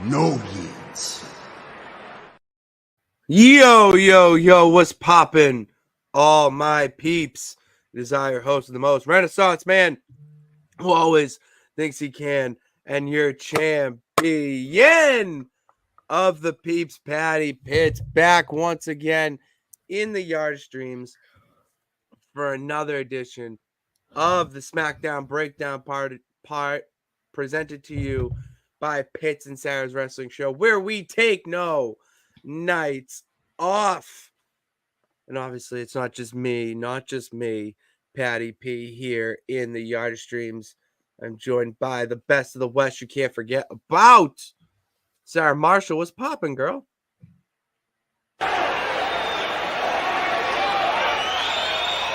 No yields. Yo, what's poppin'? All my peeps. It is I, your host of the most Renaissance man, who always thinks he can, and your champion of the peeps, Patty Pitts, back once again in the yard streams for another edition of the Smackdown breakdown part presented to you by Pitts and Sara's Wrestling Show, where we take no nights off. And obviously, it's not just me, Patty P, here in the yard streams. I'm joined by the best of the West you can't forget about. Sara Marshall, what's popping, girl?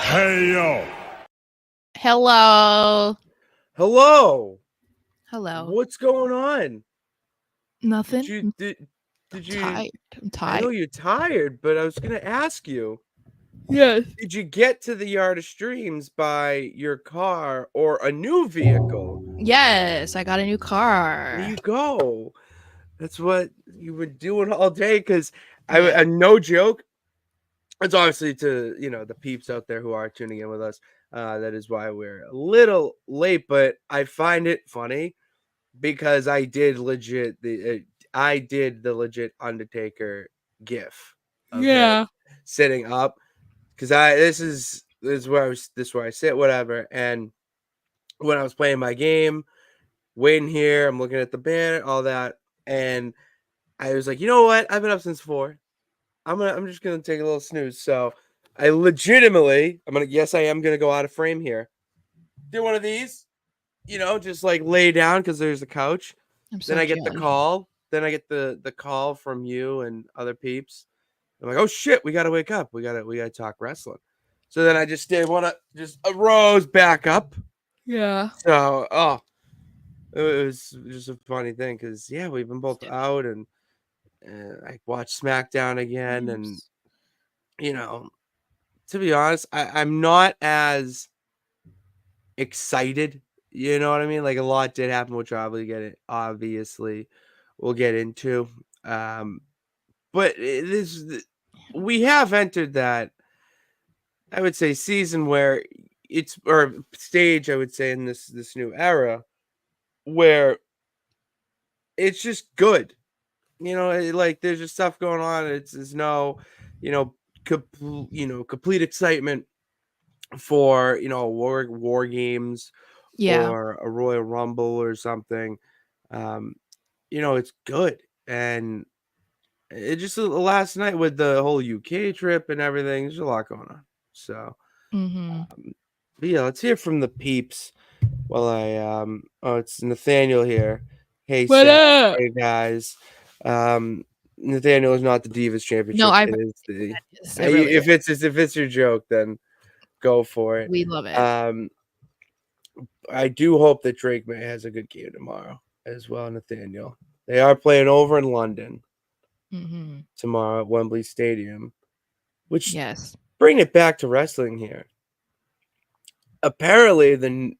Hey, yo. Hello. Hello. What's going on? Nothing. Did you? I'm tired. I know you're tired, but I was gonna ask you. Yes. Did you get to the yard of streams by your car or a new vehicle? Yes, I got a new car. There you go. That's what you were doing all day. Because I no joke. It's obviously to the peeps out there who are tuning in with us. That is why we're a little late, but I find it funny because I did the legit Undertaker gif. Of him sitting up. Because this is where I sit, whatever. And when I was playing my game, waiting here, I'm looking at the banner, all that, and I was like, you know what? I've been up since 4. I'm just gonna take a little snooze. So I legitimately, I am gonna go out of frame here. Do one of these, just like lay down because there's a couch. Then I get the call. Then I get the call from you and other peeps. I'm like, oh shit, we gotta wake up. We gotta talk wrestling. So then I just arose back up. Yeah. So it was just a funny thing because we've been both out and I watched Smackdown again, and to be honest, I'm not as excited. You know what I mean? Like a lot did happen, which obviously we'll get into. But we have entered that, I would say, season where or stage, I would say, in this new era where it's just good. Like there's just stuff going on. It's no, complete excitement for war games or a Royal Rumble or something. It's good. And it just last night with the whole UK trip and everything, there's a lot going on. So, but yeah, let's hear from the peeps. Well, it's Nathaniel here. Hey, What Seth. up? Hey, guys. Nathaniel is not the Divas Championship. No, it is the. If it's your joke, then go for it. We love it. I do hope that Drake May has a good game tomorrow as well, Nathaniel. They are playing over in London tomorrow at Wembley Stadium, which bring it back to wrestling here. Apparently, the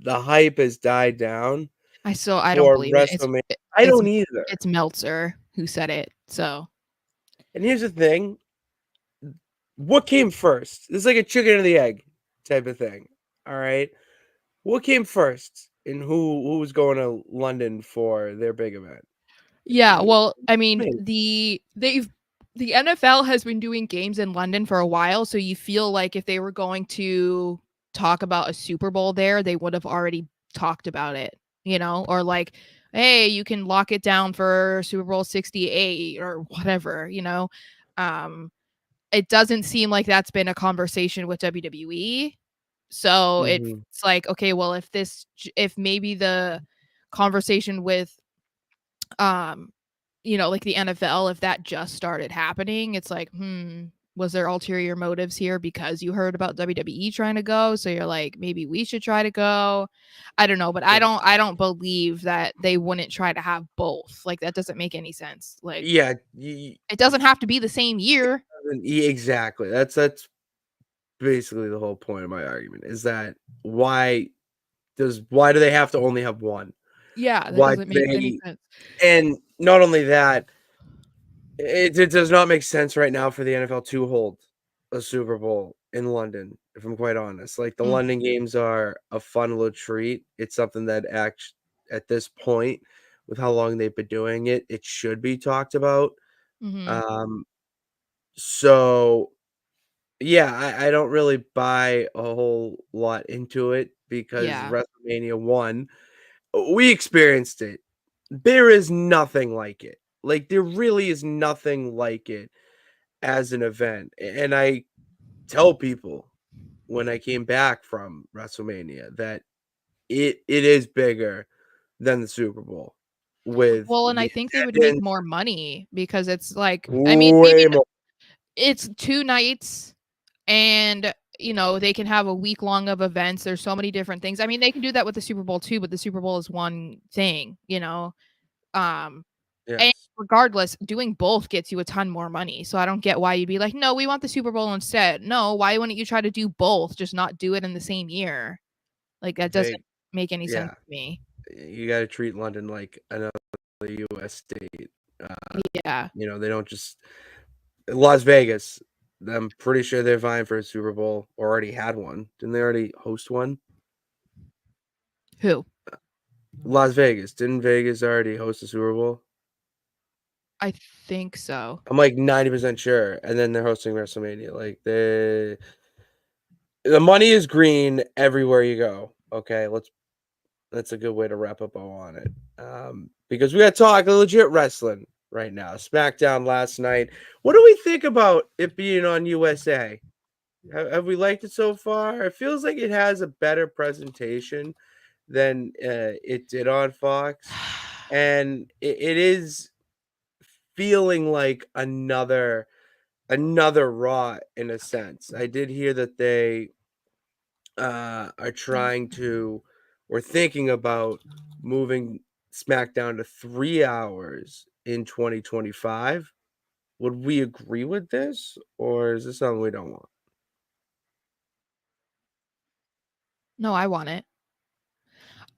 hype has died down. I don't believe it. I don't either. It's Meltzer who said it. So, and here's the thing: what came first? It's like a chicken and the egg type of thing. All right, what came first, and who was going to London for their big event? Yeah, well, I mean, the NFL has been doing games in London for a while, so you feel like if they were going to talk about a Super Bowl there, they would have already talked about it, or like, hey, you can lock it down for Super Bowl 68 or whatever, it doesn't seem like that's been a conversation with WWE. So it's like, okay, well, if maybe the conversation with like the NFL, if that just started happening, it's like, was there ulterior motives here because you heard about WWE trying to go? So you're like, maybe we should try to go. I don't know, but I don't believe that they wouldn't try to have both. Like that doesn't make any sense. Like, it doesn't have to be the same year. Exactly. That's basically the whole point of my argument is that why do they have to only have one? Yeah, that Why doesn't make any they sense. and not only that, it does not make sense right now for the NFL to hold a Super Bowl in London, if I'm quite honest. Like, the Mm, London games are a fun little treat. It's something that at this point, with how long they've been doing it, it should be talked about. mhm. Um, so yeah, I don't really buy a whole lot into it because Yeah. WrestleMania 1, we experienced it. There is nothing like it. Like, there really is nothing like it as an event, and I tell people when I came back from WrestleMania that it is bigger than the Super Bowl with Well, and I the think they would make attendance more money because it's like I mean, maybe way more. it's 2 nights and, they can have a week long of events. There's so many different things. I mean, they can do that with the Super Bowl too, but the Super Bowl is one thing, Um, and Yes, regardless, doing both gets you a ton more money. So I don't get why you'd be like, "No, we want the Super Bowl instead." No, why wouldn't you try to do both? Just not do it in the same year. Like that doesn't they make any sense yeah, to me. you gotta treat London like another US state. Yeah. They don't just Las Vegas, I'm pretty sure they're vying for a Super Bowl or already had one. Didn't they already host one? Who? Las Vegas. Didn't Vegas already host a Super Bowl? I think so. I'm like 90% sure. And then they're hosting WrestleMania. Like the money is green everywhere you go. Okay, that's a good way to wrap up on it. Because we got to talk legit wrestling right now. Smackdown last night. What do we think about it being on USA? Have we liked it so far? It feels like it has a better presentation than it did on Fox, and it is feeling like another Raw in a sense. I did hear that they are trying to or thinking about moving SmackDown to 3 hours in 2025. Would we agree with this, or is this something we don't want? No, I want it.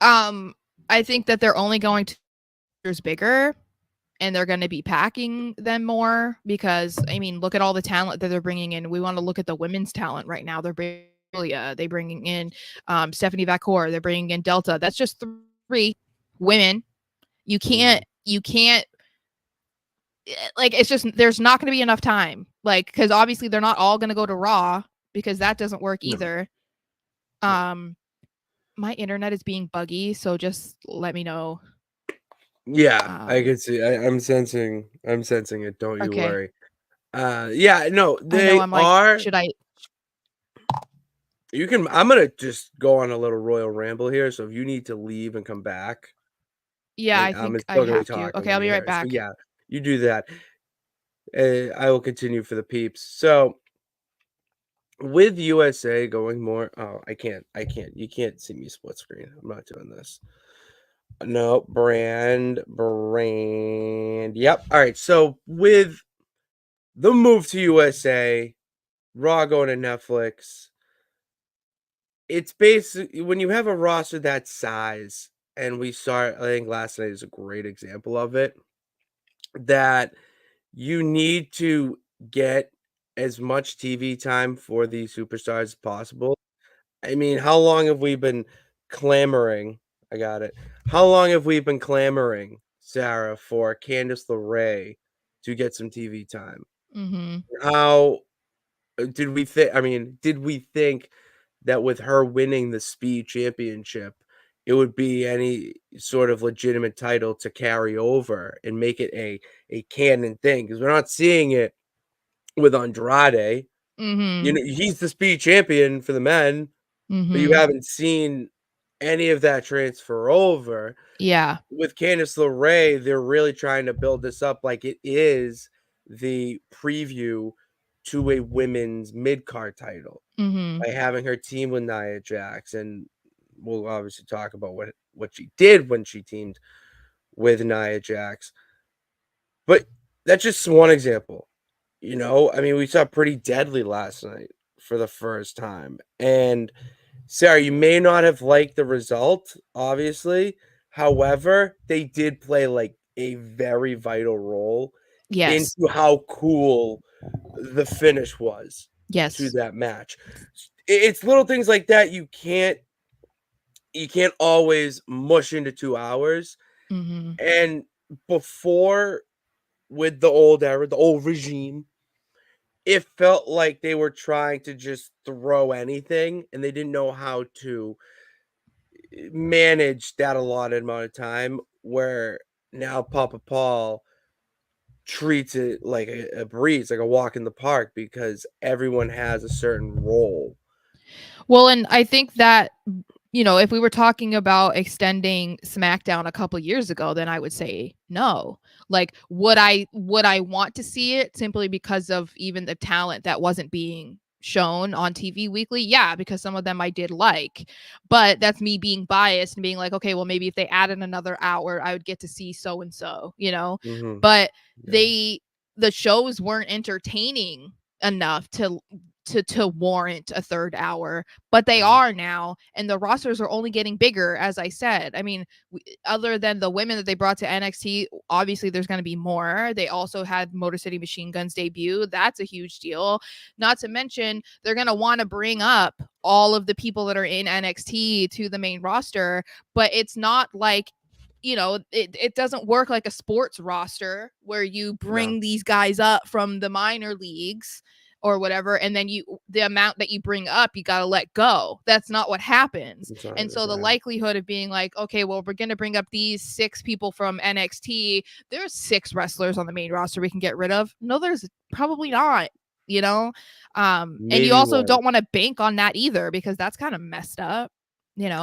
Um, I think that they're only going to years bigger and they're going to be packing them more because I mean, look at all the talent that they're bringing in. We want to look at the women's talent right now. They're bringing they bringing in Stephanie Vacour, they're bringing in Delta. That's just 3 women. You can't like it's just there's not going to be enough time. Like cuz obviously they're not all going to go to Raw because that doesn't work No, either. no. Um my internet is being buggy, so just let me know. Yeah, I Um can see. I'm sensing it. Don't you okay. worry. Yeah, no, I know they I'm like, are. should I You can. I'm gonna just go on a little royal ramble here. So if you need to leave and come back, Yeah, I I'm think I still gonna be have to. talking Okay, when I'll you're be right here. So back. yeah, you do that. I will continue for the peeps. So with USA going more. Oh, I can't. I can't. You can't see me split screen. I'm not doing this. No, brand. Yep. All right. So with the move to USA, Raw going to Netflix, it's basically when you have a roster that size, and we saw it, I think last night is a great example of it, that you need to get as much TV time for these superstars as possible. I mean, how long have we been clamoring? I got it. How long have we been clamoring, Sarah, for Candice LeRae to get some TV time? Mhm. How did we think? I mean, did we think that with her winning the Speed Championship, it would be any sort of legitimate title to carry over and make it a canon thing? Because we're not seeing it with Andrade. Mhm. He's the Speed Champion for the men, but you Mhm. haven't seen any of that transfer over. Yeah. With Candice LeRae, they're really trying to build this up like it is the preview to a women's mid-card title Mhm. by having her team with Nia Jax, and we'll obviously talk about what she did when she teamed with Nia Jax. But that's just one example. I mean, we saw Pretty Deadly last night for the first time. And Sarah, you may not have liked the result, obviously. However, they did play like a very vital role Yes. into how cool the finish was to Yes. that match. It's little things like that you can't always mush into 2 hours. Hmm. And before, with the old era, the old regime, it felt like they were trying to just throw anything, and they didn't know how to manage that allotted amount of time, where now Papa Paul treats it like a breeze, like a walk in the park, because everyone has a certain role. Well, and I think that, if we were talking about extending SmackDown a couple years ago, then I would say no. Like, would I want to see it simply because of even the talent that wasn't being shown on TV weekly? Yeah, because some of them I did like. But that's me being biased and being like, okay, well, maybe if they added another hour, I would get to see so and so, Mhm. But Yeah. the shows weren't entertaining enough to warrant a third hour, but they Mhm. are now, and the rosters are only getting bigger, as I said. I mean, other than the women that they brought to NXT, obviously there's going to be more. They also had Motor City Machine Guns debut. That's a huge deal. Not to mention, they're going to want to bring up all of the people that are in NXT to the main roster, but it's not like, it doesn't work like a sports roster where you No, bring these guys up from the minor leagues or whatever, and then the amount that you bring up, you got to let go. That's not what happens. I'm sorry, And that's so the not likelihood of being like, okay, well, we're going to bring up these 6 people from NXT, there's 6 wrestlers on the main roster we can get rid of. No, there's probably not, you know and you maybe also one. don't want to bank on that either, because that's kind of messed up. Yeah,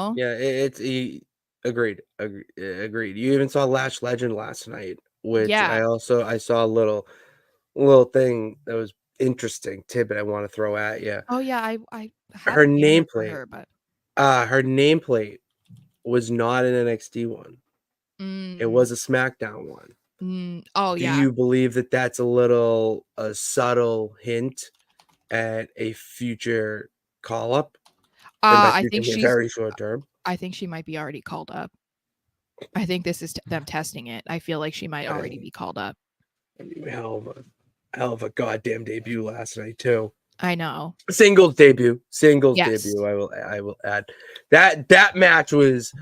agreed, agreed. You even saw Lash Legend last night, which Yeah. I saw a little thing that was interesting tidbit I wanna throw at you. Oh yeah, I had Her a banner for nameplate her, but her nameplate was not an NXT one. It mm, was a SmackDown one. oh Do yeah. you believe that that's a subtle hint at a future call up in the I future, think in the she's very short term? I think she might be already called up. I think this is them testing it. I feel like she might already I be called up. mean, hell of a goddamn debut last night too. I know. Singles Yes. debut. I will add that match was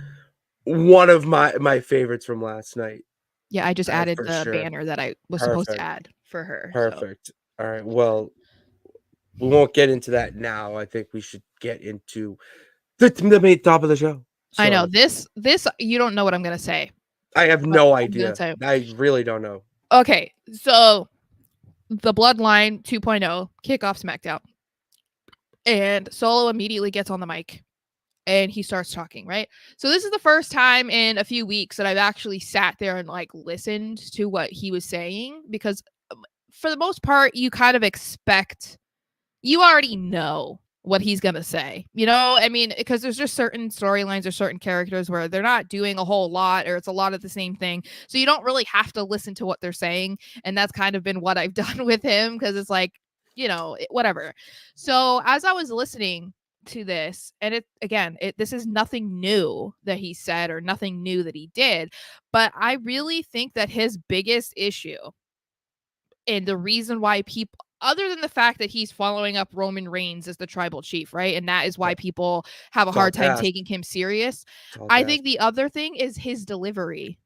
one of my favorites from last night. Yeah, I just added For the sure. banner that I was supposed to Perfect. add for her. So Perfect. All right. Well, we won't get into that now. I think we should get into the main top of the show. I know So this you don't know what I'm gonna say, I have but no I'm gonna idea. tell you. I really don't know. Okay, so the Bloodline 2.0 kickoff SmackDown, and Solo immediately gets on the mic and he starts talking, right? So this is the first time in a few weeks that I've actually sat there and like listened to what he was saying, because for the most part you kind of expect, you already know what he's going to say. I mean, because there's just certain storylines or certain characters where they're not doing a whole lot, or it's a lot of the same thing. So you don't really have to listen to what they're saying. And that's kind of been what I've done with him, because it's like, whatever. So as I was listening to this, and this is nothing new that he said or nothing new that he did, but I really think that his biggest issue, and the reason why people, other than the fact that he's following up Roman Reigns as the tribal chief, right? And that is why people have a Tall hard time task. taking him serious. Tall I task. think the other thing is his delivery,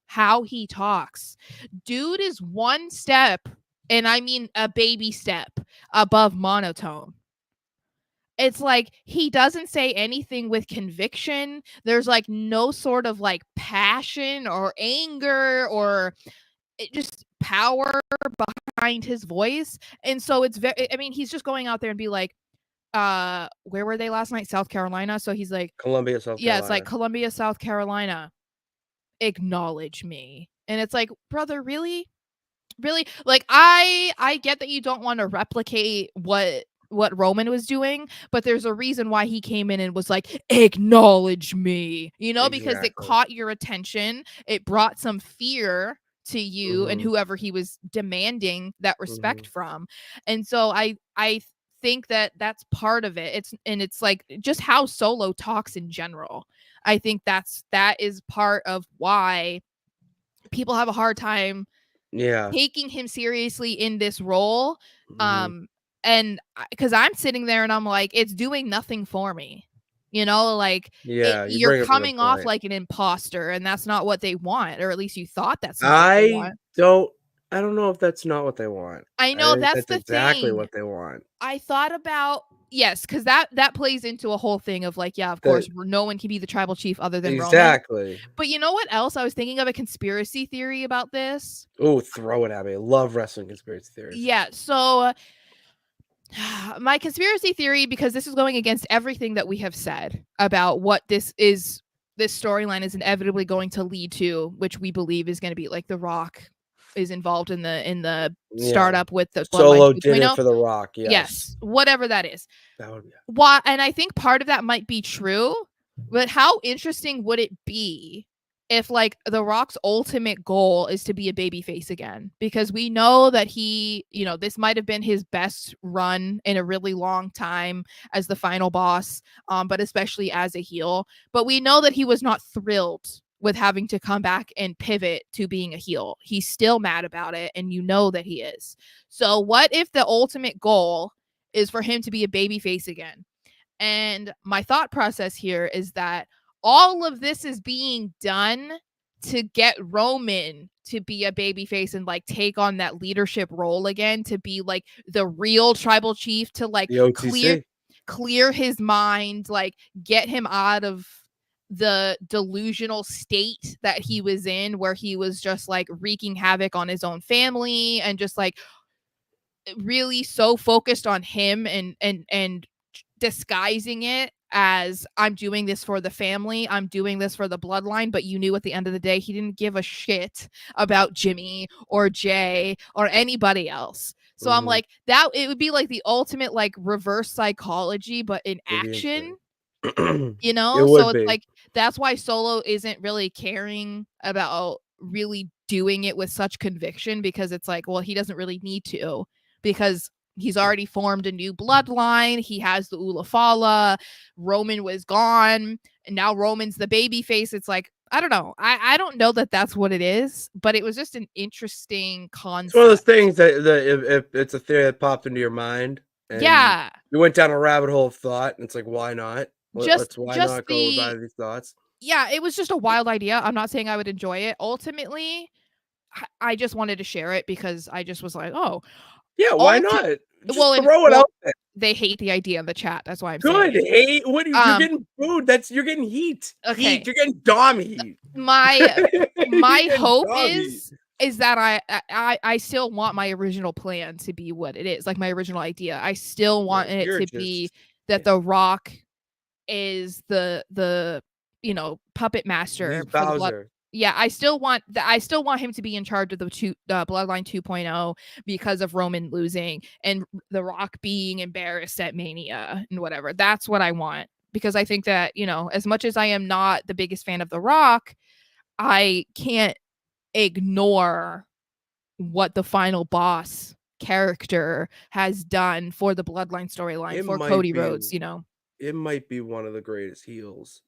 how he talks. Dude is one step, and I mean a baby step, above monotone. It's like he doesn't say anything with conviction. There's like no sort of like passion or anger or just power behind his voice. And so it's very, I mean, he's just going out there and be like, where were they last night? South Carolina. So he's like, Columbia, South yeah, it's like Carolina. Columbia, South Carolina. Acknowledge me. And it's like, brother, really? Really? Like, I get that you don't want to replicate what Roman was doing, but there's a reason why he came in and was like, acknowledge me, because it Exactly. caught your attention. It brought some fear to you and Mhm. whoever he was demanding that respect Mhm. from. And so I think that that's part of it. It's like just how Solo talks in general. I think that is part of why people have a hard time taking him seriously in this role. And because I'm sitting there and I'm like, it's doing nothing for me. You know, like you're coming off like an imposter, and that's not what they want, or at least you thought that's not what they want. I don't know if that's not what they want. I know that's the exactly thing. what they want. I thought about because that plays into a whole thing of like, yeah, of course, no one can be the tribal chief other than Roman. Exactly. But you know what else? I was thinking of a conspiracy theory about this. Oh, throw it at me. I love wrestling conspiracy theories. Yeah, so my conspiracy theory, because this is going against everything that we have said about what this storyline is inevitably going to lead to, which we believe is going to be like The Rock is involved in the startup with the Solo did it for The Rock. Yes, whatever that is. That would be why, and I think part of that might be true, but how interesting would it be if like The Rock's ultimate goal is to be a babyface again? Because we know that he, this might have been his best run in a really long time as the final boss, but especially as a heel. But we know that he was not thrilled with having to come back and pivot to being a heel. He's still mad about it, and you know that he is. So what if the ultimate goal is for him to be a babyface again? And my thought process here is that all of this is being done to get Roman to be a babyface and like take on that leadership role again, to be like the real tribal chief, to like clear his mind, like get him out of the delusional state that he was in, where he was just like wreaking havoc on his own family and just like really so focused on him and disguising it as, I'm doing this for the family, I'm doing this for the bloodline. But you knew at the end of the day he didn't give a shit about Jimmy or Jay or anybody else. So I'm like, that it would be like the ultimate like reverse psychology, but in action. So it's like, that's why Solo isn't really caring about really doing it with such conviction, because it's like, well, he doesn't really need to, because he's already formed a new bloodline. He has the Ulafala. Roman was gone, and now Roman's the baby face. It's like, I don't know. I don't know that that's what it is, but it was just an interesting concept. It's one of those things that if it's a theory that popped into your mind, and you went down a rabbit hole of thought, and it's like, why not? Let's go with these thoughts. Yeah, it was just a wild idea. I'm not saying I would enjoy it. Ultimately, I just wanted to share it because I just was like, oh. Yeah, why not? Just throw it out there. They hate the idea in the chat. That's why I'm saying it. Hate? What you're getting food? You're getting heat. Okay. Heat. You're getting Dom heat. My hope is that I still want my original plan to be what it is, like my original idea. I still want it to be that The Rock is the puppet master for Bowser. I still want him to be in charge of the Bloodline 2.0 because of Roman losing and The Rock being embarrassed at Mania and whatever. That's what I want, because I think that, as much as I am not the biggest fan of The Rock, I can't ignore what the final boss character has done for the Bloodline storyline, for Cody Rhodes. It might be one of the greatest heels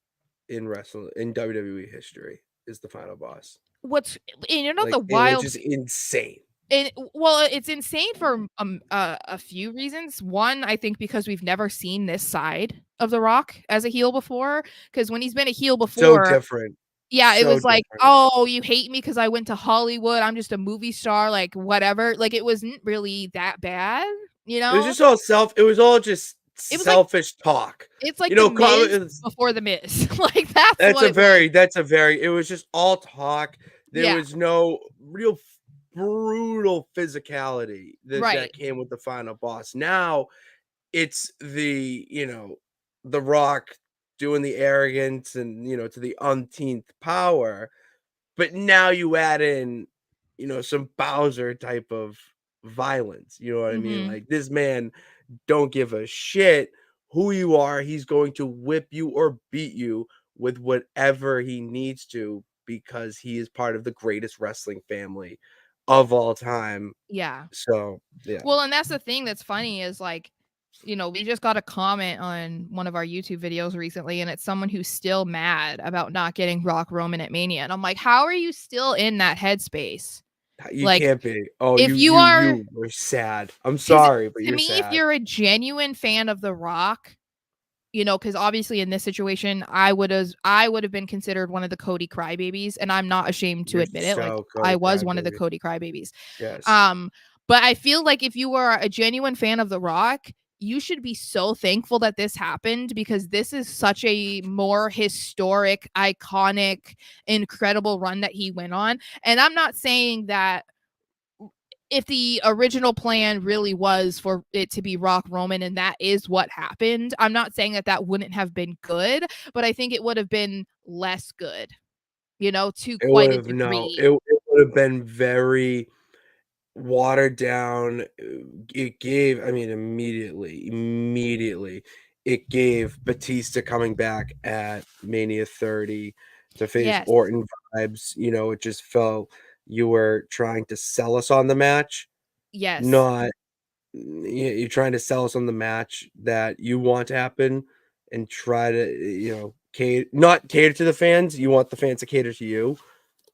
in wrestling, in WWE history, is the final boss. The wild, which is insane. It's insane for a few reasons. One, I think because we've never seen this side of The Rock as a heel before. Because when he's been a heel before, so different. Yeah, it was like, oh, you hate me because I went to Hollywood. I'm just a movie star, like whatever. Like, it wasn't really that bad, It was just all selfish talk. It's like the Miz before the Miz. Like that's it was just all talk. There was no real brutal physicality that came with the final boss. Now it's the Rock doing the arrogance and to the umpteenth power, but now you add in some Bowser type of violence. You know what I mean? Like, this man don't give a shit who you are. He's going to whip you or beat you with whatever he needs to, because he is part of the greatest wrestling family of all time. Yeah. So, yeah. Well, and that's the thing that's funny is like, we just got a comment on one of our YouTube videos recently, and it's someone who's still mad about not getting Rock Roman at Mania. And I'm like, how are you still in that headspace? You Like, can't be. Oh, if you you were sad. I'm 'cause sorry, but to you're me, if sad. you're a genuine fan of The Rock, because obviously in this situation, I would have been considered one of the Cody crybabies, and I'm not ashamed to You're admit it. Like, so I Cody was one of the crybaby. Cody crybabies. Yes. But I feel like if you are a genuine fan of The Rock, you should be so thankful that this happened, because this is such a more historic, iconic, incredible run that he went on. And I'm not saying that if the original plan really was for it to be Rock Roman and that is what happened, I'm not saying that that wouldn't have been good, but I think it would have been less good, to It quite would a have no. degree. It would have been very watered down. It gave. I mean, immediately, it gave Batista coming back at Mania 30 to face Yes. Orton vibes. It just felt you were trying to sell us on the match, Yes. not you're trying to sell us on the match that you want to happen, and try to not cater to the fans. You want the fans to cater to you,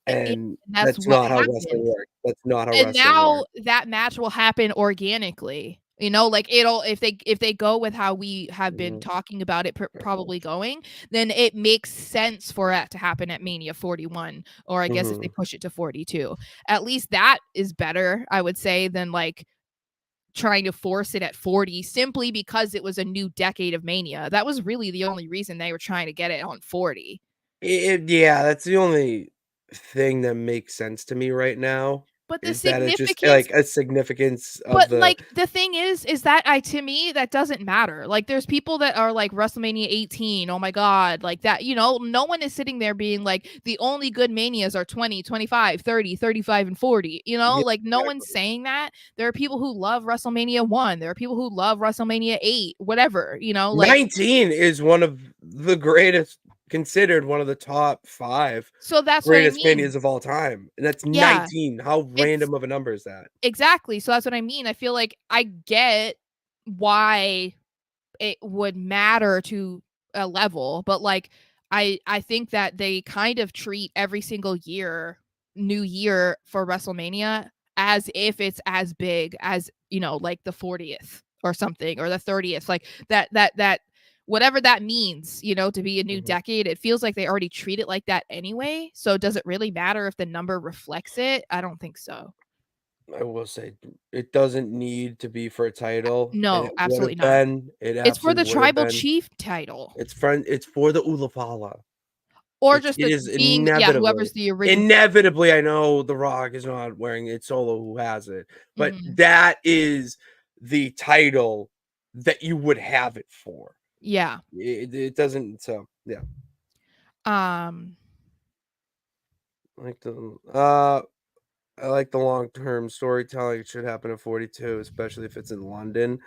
And and that's that's what not how wrestling happened. works. That's not how And wrestling now works. that match will happen organically. Like, it'll if they go with how we have been Mhm. talking about it probably going, then it makes sense for it to happen at Mania 41, or I guess if they Mhm. push it to 42. At least that is better, I would say, than like trying to force it at 40 simply because it was a new decade of Mania. That was really the only reason they were trying to get it on 40. Yeah, that's the only thing that makes sense to me right now, But the is that it's just, significance like, a significance of But, the like, the thing is that to me, that doesn't matter. Like, there's people that are like, WrestleMania 18, oh my god, like that, no one is sitting there being like, the only good Manias are 20, 25, 30, 35, and 40, Yeah, like, no one's exactly. saying that. There are people who love WrestleMania 1, there are people who love WrestleMania 8, whatever, like, 19 is one of the greatest, considered one of the top 5 so that's what I greatest mean. manias of all time, and that's Yeah, 19. How it's random of a number is that? exactly, so that's what I mean. I feel like I get why it would matter to a level, but like I think that they kind of treat every single new year for WrestleMania as if it's as big as, like the 40th or something, or the 30th, like that whatever that means, to be a new Mhm. decade. It feels like they already treat it like that anyway. So does it really matter if the number reflects it? I don't think so. I will say it doesn't need to be for a title, and No, it would absolutely have not. been. It It's for absolutely the would have tribal been. chief title. It's for the Ulafala. Or It just is being, yeah, whoever's inevitably. the original. Inevitably, I know The Rock is not wearing it, Solo who has it, but Mhm. that is the title that you would have it for. Yeah. It doesn't, so, yeah. Um, Like the, I like the long-term storytelling. It should happen at 42, especially if it's in London.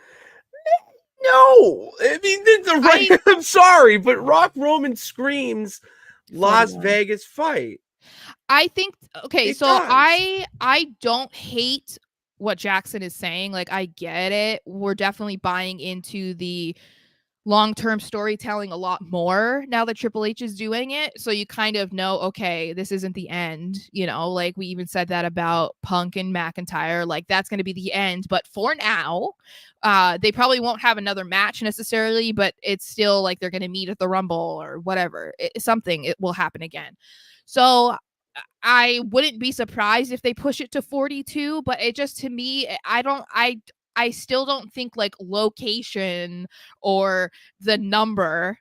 No! I mean, the right I I'm sorry, but Rock Roman screams Las 41. Vegas fight. I think okay, It so does. I don't hate what Jackson is saying. Like, I get it. We're definitely buying into the long-term storytelling a lot more now that Triple H is doing it. So you kind of know, okay, this isn't the end, like we even said that about Punk and McIntyre, like that's going to be the end. But for now, they probably won't have another match necessarily, but it's still like they're going to meet at the Rumble or whatever. Something it will happen again. So I wouldn't be surprised if they push it to 42, but it just, to me, I still don't think like location or the number,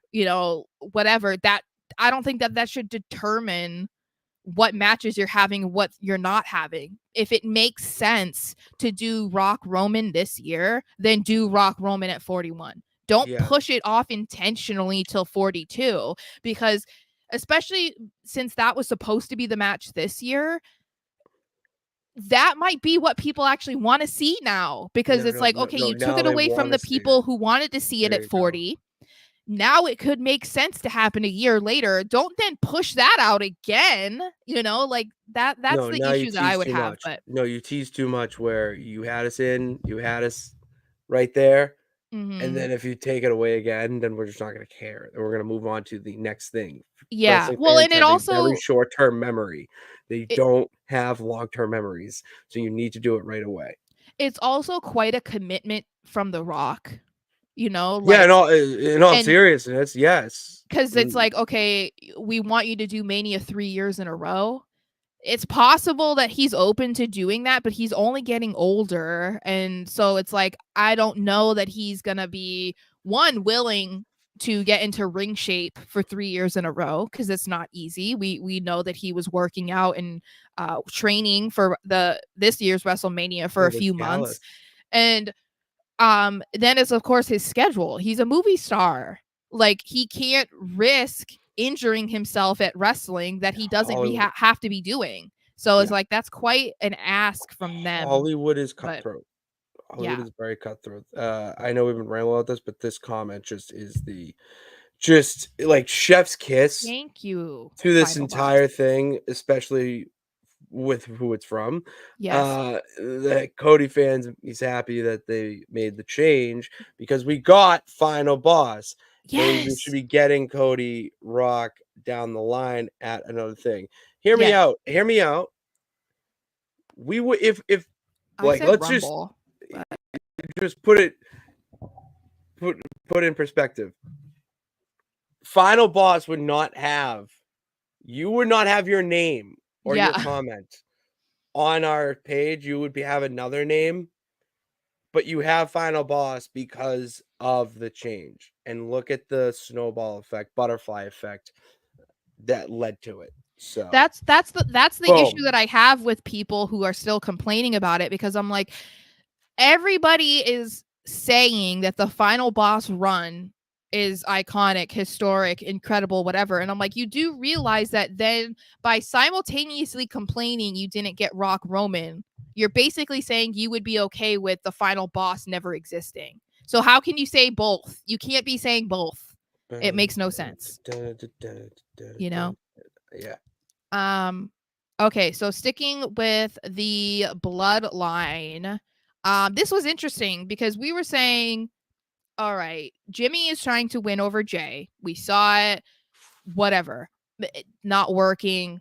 whatever, that I don't think that should determine what matches you're having, what you're not having. If it makes sense to do Rock Roman this year, then do Rock Roman at 41. Don't Yeah. push it off intentionally till 42, because especially since that was supposed to be the match this year, that might be what people actually want to see now, because No, it's no, like, no, okay, no, you took now it they away from wanna the see it. people who wanted to see it There at you go. 40. Now it could make sense to happen a year later. Don't then push that out again, like that's No, the now you issue that I tease would too have. much. But No, you tease too much where you had us right there, And then if you take it away again, then we're just not going to care. Then we're going to move on to the next thing. Yeah. Wrestling Well, fans and it have a very also short-term memory. They it, don't have long-term memories, so you need to do it right away. it's also quite a commitment from The Rock, you know, Yeah, like in all and seriousness, yes. because it's like, okay, we want you to do Mania 3 years in a row. It's possible that he's open to doing that, but he's only getting older. And so it's like, I don't know that he's going to be willing to get into ring shape for 3 years in a row, because it's not easy. We know that he was working out and training for this year's WrestleMania for a few months. And then it's of course his schedule. He's a movie star. Like, he can't risk injuring himself at wrestling that he doesn't have to be doing. So it's like, that's quite an ask from them. Hollywood is But cutthroat. Hollywood is very cutthroat. I know we've been rambling about this, but this comment just like chef's kiss thank you to this Final entire Boss. thing, especially with who it's from. Yes. The Cody fans, he's happy that they made the change because we got Final Boss. And we should Yes. be getting Cody Rock down the line at another thing. Hear me Yes. out. Hear me out. We would if I like said let's Rumble. just put in perspective. Final Boss would not have your name or your comment on our page. You would have another name, but you have Final Boss because of the change. And look at the snowball effect, butterfly effect that led to it. So that's the boom. issue that I have with people who are still complaining about it, because I'm like, everybody is saying that the Final Boss run is iconic, historic, incredible, whatever. And I'm like, you do realize that then by simultaneously complaining you didn't get Rock Roman, you're basically saying you would be okay with the Final Boss never existing. So how can you say both? You can't be saying both. It makes no sense. You know? Yeah. Okay, so sticking with the bloodline, this was interesting because we were saying, all right, Jimmy is trying to win over Jay. We saw it, whatever, not working.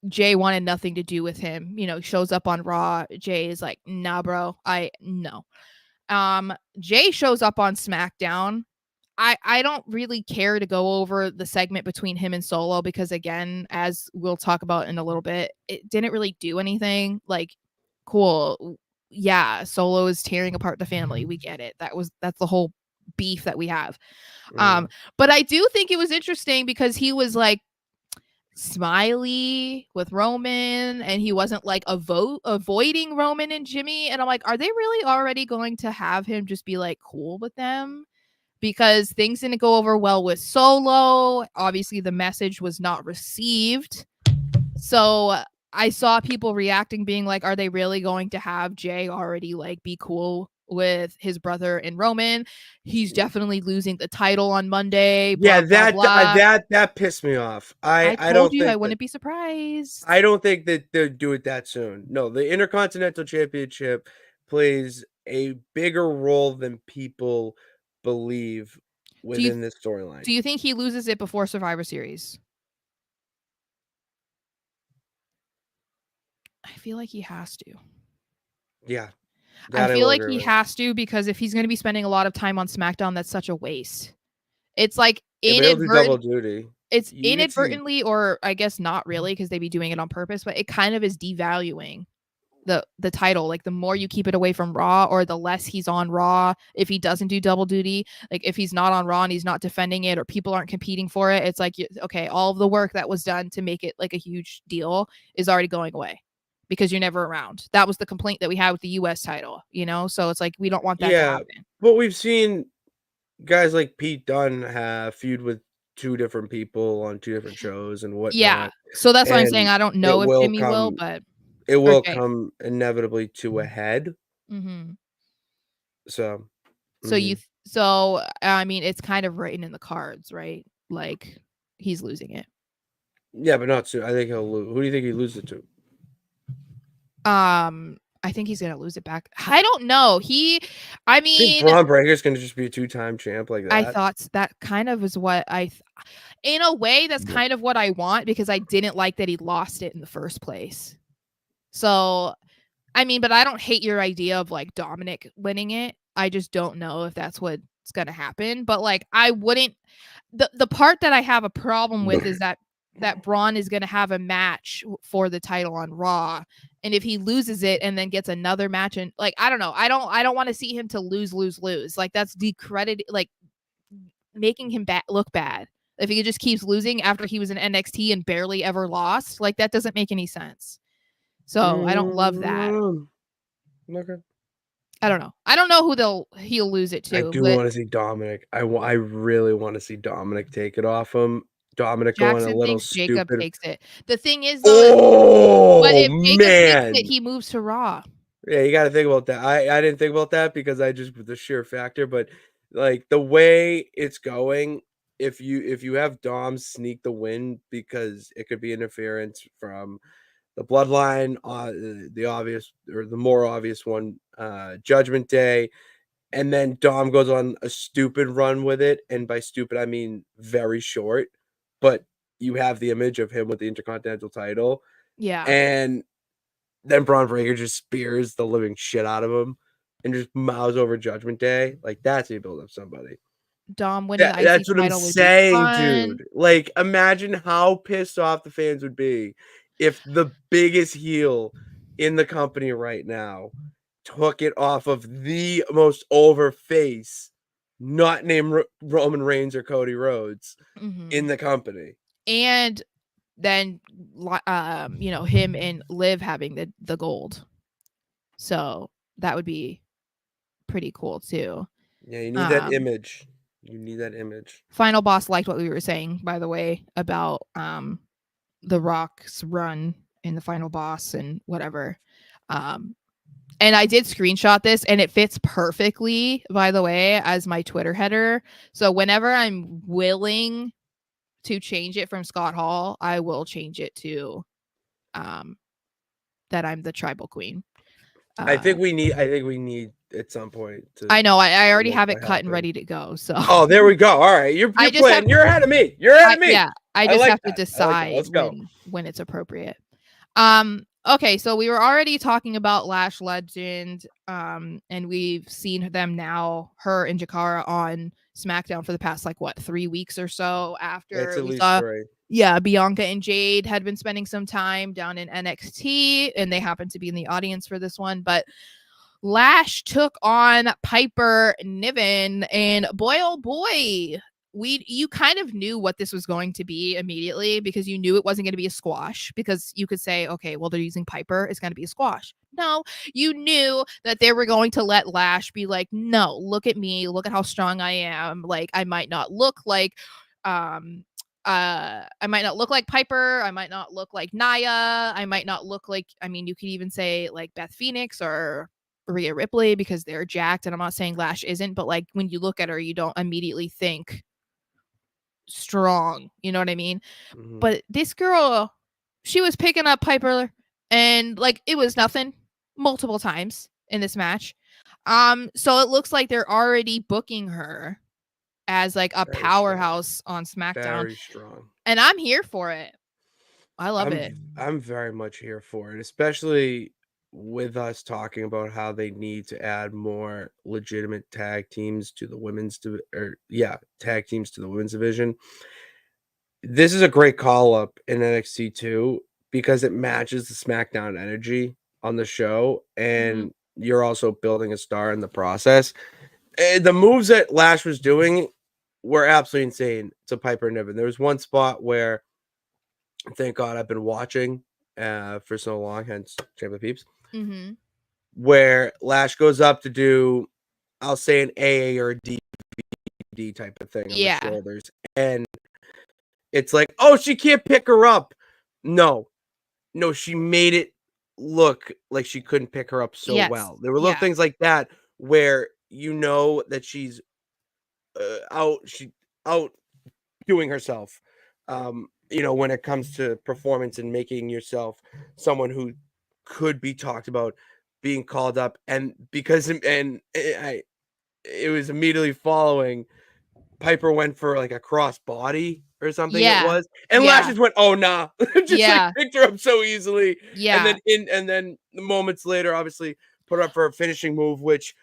Jay wanted nothing to do with him. You know, shows up on Raw. Jay is like, nah, bro, no. Jay shows up on SmackDown. I don't really care to go over the segment between him and Solo because, again, as we'll talk about in a little bit, it didn't really do anything. Like, cool. Yeah, Solo is tearing apart the family. We get it. That's the whole beef that we have. But I do think it was interesting because he was like smiley with Roman and he wasn't like avoiding Roman and Jimmy. And I'm like, are they really already going to have him just be like cool with them? Because things didn't go over well with Solo. Obviously, the message was not received. So I saw people reacting, being like, are they really going to have Jay already like be cool with his brother and Roman? He's definitely losing the title on Monday. Yeah, blah, blah, blah. that pissed me off. I I told don't you I think wouldn't be surprised. I don't think that they'll do it that soon. No, the Intercontinental Championship plays a bigger role than people believe within this storyline. Do you think he loses it before Survivor Series? I feel like he has to. Yeah. I feel like he has to, because if he's going to be spending a lot of time on SmackDown, that's such a waste. It's like double duty. It's inadvertently, or I guess not really, because they'd be doing it on purpose, but it kind of is devaluing the title. Like, the more you keep it away from Raw, or the less he's on Raw, if he doesn't do double duty, like if he's not on Raw and he's not defending it, or people aren't competing for it, it's like, okay, all of the work that was done to make it like a huge deal is already going away because you're never around. That was the complaint that we had with the US title, you know? So it's like, we don't want that to happen. But we've seen guys like Pete Dunne have feud with two different people on two different shows and whatnot. Yeah. So that's what I'm saying. I don't know if Jimmy will, but it will come inevitably to a head. Mm-hmm. So I mean, it's kind of written in the cards, right? Like, he's losing it. Yeah, but not soon. I think he'll lose. Who do you think he loses it to? I think he's gonna lose it back. I don't know. I I think mean, Braun Breaker's gonna just be a 2-time champ like I that. thought that kind of is what in a way, that's Yeah. kind of what I want because I didn't like that he lost it in the first place. So, I mean, but I don't hate your idea of like Dominic winning it. I just don't know if that's what's gonna happen. But like, I wouldn't. The part that I have a problem with is that Braun is gonna have a match for the title on Raw, and if he loses it and then gets another match, and like, I don't know, I don't want to see him to lose. Like, that's decredit, like making him look bad. If he just keeps losing after he was in NXT and barely ever lost, like that doesn't make any sense. So I don't love that. Okay. I don't know. I don't know who he'll lose it I to, do but want to see Dominic. I really want to see Dominic take it off him. Dominic going a Jackson little thinks Jacob stupid. takes it. The thing is, though, but Oh if Jacob takes man. it, he moves to Raw. Yeah, you got to think about that. I didn't think about that because I just the sheer factor, but like the way it's going, if you have Dom sneak the win because it could be interference from the bloodline, the obvious or the more obvious one, Judgment Day, and then Dom goes on a stupid run with it, and by stupid I mean very short, but you have the image of him with the Intercontinental title, Yeah. and then Braun Breaker just spears the living shit out of him and just mouths over Judgment Day. Like, that's how you build up somebody. Dom winning the IC That's what I'm title would be saying, fun. dude. Like, imagine how pissed off the fans would be if the biggest heel in the company right now took it off of the most over face, not named Roman Reigns or Cody Rhodes, in the company. And then, him and Liv having the gold. So that would be pretty cool too. Yeah, you need that image. You need that image. Final Boss liked what we were saying, by the way, about The Rock's run in the Final Boss and whatever. And I did screenshot this, and it fits perfectly, by the way, as my Twitter header. So whenever I'm willing to change it from Scott Hall, I will change it to that I'm the tribal queen. I think we need at some point to. I know. I already make have that it cut and happen. ready to go. So. Oh, there we go. All right, you're I just playing. have- You're ahead of me. You're ahead of me. Yeah, I just like have to that. I like that. decide Let's go. when it's appropriate. Okay, so we were already talking about Lash Legend, and we've seen them now, her and Jakara on SmackDown for the past 3 weeks or so after It's at we least saw 3. Yeah, Bianca and Jade had been spending some time down in NXT, and they happened to be in the audience for this one, but Lash took on Piper Niven, and boy, oh boy, you kind of knew what this was going to be immediately because you knew it wasn't going to be a squash, because you could say, okay, well, they're using Piper, it's going to be a squash. No, you knew that they were going to let Lash be like, no, look at me, look at how strong I am. Like, I might not look like I might not look like Piper, I might not look like Nia, I might not look like, I mean, you could even say like Beth Phoenix or Rhea Ripley because they're jacked, and I'm not saying Lash isn't, but like when you look at her, you don't immediately think strong, you know what I mean? Mm-hmm. But this girl, she was picking up Piper, and like it was nothing multiple times in this match. So it looks like they're already booking her as like a Very powerhouse on SmackDown. Very strong. And I'm here for it. I love it. I'm very much here for it, especially with us talking about how they need to add more legitimate tag teams to the women's division. This is a great call up in NXT too, because it matches the SmackDown energy on the show, and you're also building a star in the process. The moves that Lash was doing were absolutely insane to Piper Niven. There was one spot where, thank God I've been watching for so long, hence Champ of Peeps, where Lash goes up to do, I'll say an AA or a DVD type of thing on the shoulders, and it's like, oh, she can't pick her up. No, she made it look like she couldn't pick her up so well. There were little things like that where you know that she's out doing herself. When it comes to performance and making yourself someone who could be talked about being called up, and it was immediately following. Piper went for like a cross body or something. It Yeah. was, and Yeah. Lashes went, "Oh nah," just like Yeah. picked her up so easily, and Yeah. then moments later, obviously put her up for a finishing move, which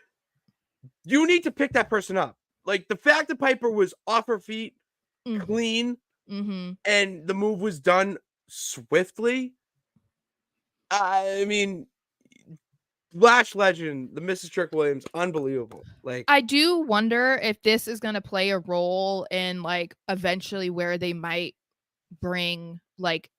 you need to pick that person up. Like the fact that Piper was off her feet, Mm. clean, Mm-hmm. and the move was done swiftly. I mean, Lash legend, the Mrs. Trick Williams, unbelievable. Like, I do wonder if this is going to play a role in like eventually where they might bring like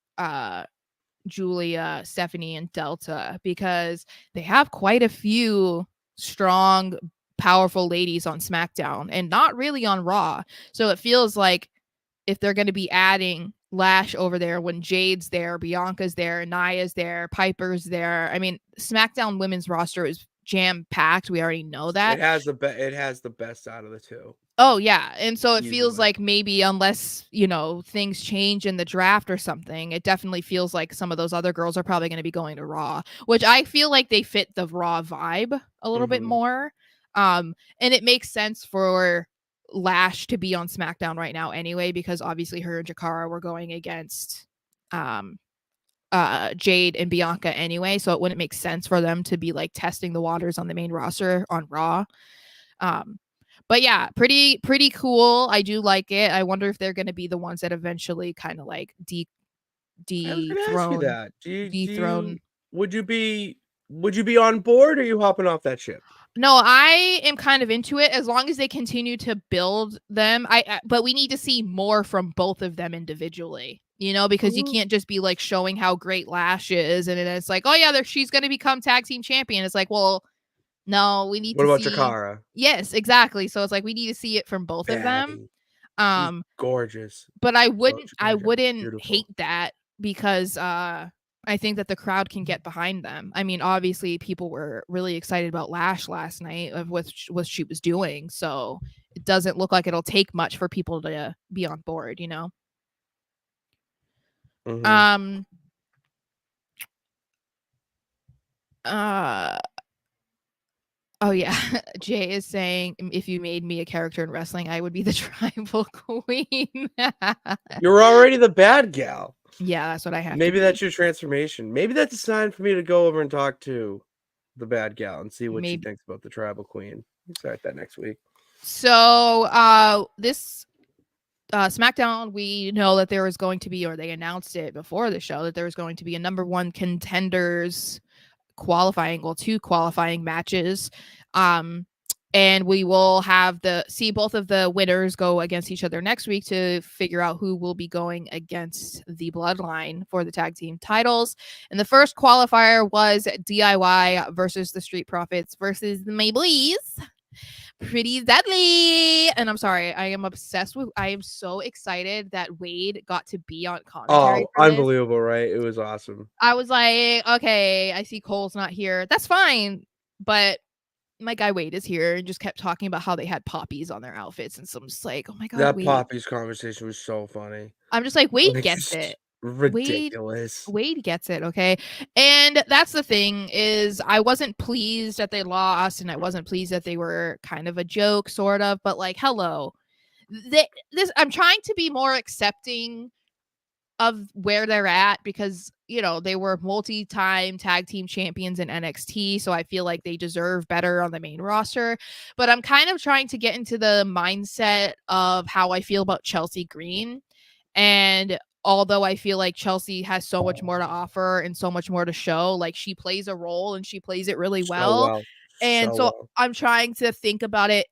Julia, Stephanie, and Delta, because they have quite a few strong, powerful ladies on SmackDown and not really on Raw. So it feels like if they're going to be adding Lash over there when Jade's there, Bianca's there, Nia's there, Piper's there. I mean, SmackDown women's roster is jam packed. We already know that. it has the best out of the two. Oh yeah. And so it feels Easily. like maybe unless, you know, things change in the draft or something, it definitely feels like some of those other girls are probably going to be going to Raw, which I feel like they fit the Raw vibe a little bit more. And it makes sense for Lash to be on SmackDown right now anyway, because obviously her and Jakara were going against Jade and Bianca anyway, so it wouldn't make sense for them to be like testing the waters on the main roster on Raw. But yeah, pretty cool. I do like it. I wonder if they're going to be the ones that eventually kind of like I was gonna ask you dethrone that. dethrone. Would you be on board, or are you hopping off that ship? No, I am kind of into it as long as they continue to build them. But we need to see more from both of them individually, you know, because you can't just be like showing how great Lash is and then it's like, oh yeah, she's going to become tag team champion. It's like, well, no, we need What to about see. Jakara? Yes, exactly. So it's like we need to see it from both of them. Baddie. She's Um, gorgeous. but I Gorgeous. wouldn't Beautiful. hate that because I think that the crowd can get behind them. I mean, obviously people were really excited about Lash last night of what she was doing. So it doesn't look like it'll take much for people to be on board, you know? Mhm. Oh yeah, Jay is saying if you made me a character in wrestling, I would be the tribal queen. You're already the bad gal. Yeah, that's what I have to Maybe be. that's your transformation. Maybe that's a sign for me to go over and talk to the bad gal and see what she Maybe. thinks about the tribal queen. We'll start that next week. So this SmackDown, we know that there was going to be, or they announced it before the show, that there was going to be a number one contenders qualifying, well, 2 qualifying matches. And we will have see both of the winners go against each other next week to figure out who will be going against the Bloodline for the tag team titles. And the first qualifier was DIY versus the Street Profits versus the Maybellies. Pretty Deadly. And I'm sorry, I am so excited that Wade got to be on commentary for this. Unbelievable, right? It was awesome. I was like, okay, I see Cole's not here. That's fine. But my guy Wade is here and just kept talking about how they had poppies on their outfits. And so I'm just like, oh my God, That Wade. Poppy's conversation was so funny. I'm just like, Wade Like, gets just it. ridiculous. Wade gets it, okay? And that's the thing is I wasn't pleased that they lost and I wasn't pleased that they were kind of a joke, sort of, but like, hello. I'm trying to be more accepting of where they're at because, you know, they were multi-time tag team champions in NXT, so I feel like they deserve better on the main roster. But I'm kind of trying to get into the mindset of how I feel about Chelsea Green. And although I feel like Chelsea has so much more to offer and so much more to show, like she plays a role and she plays it really well. And so I'm trying to think about it,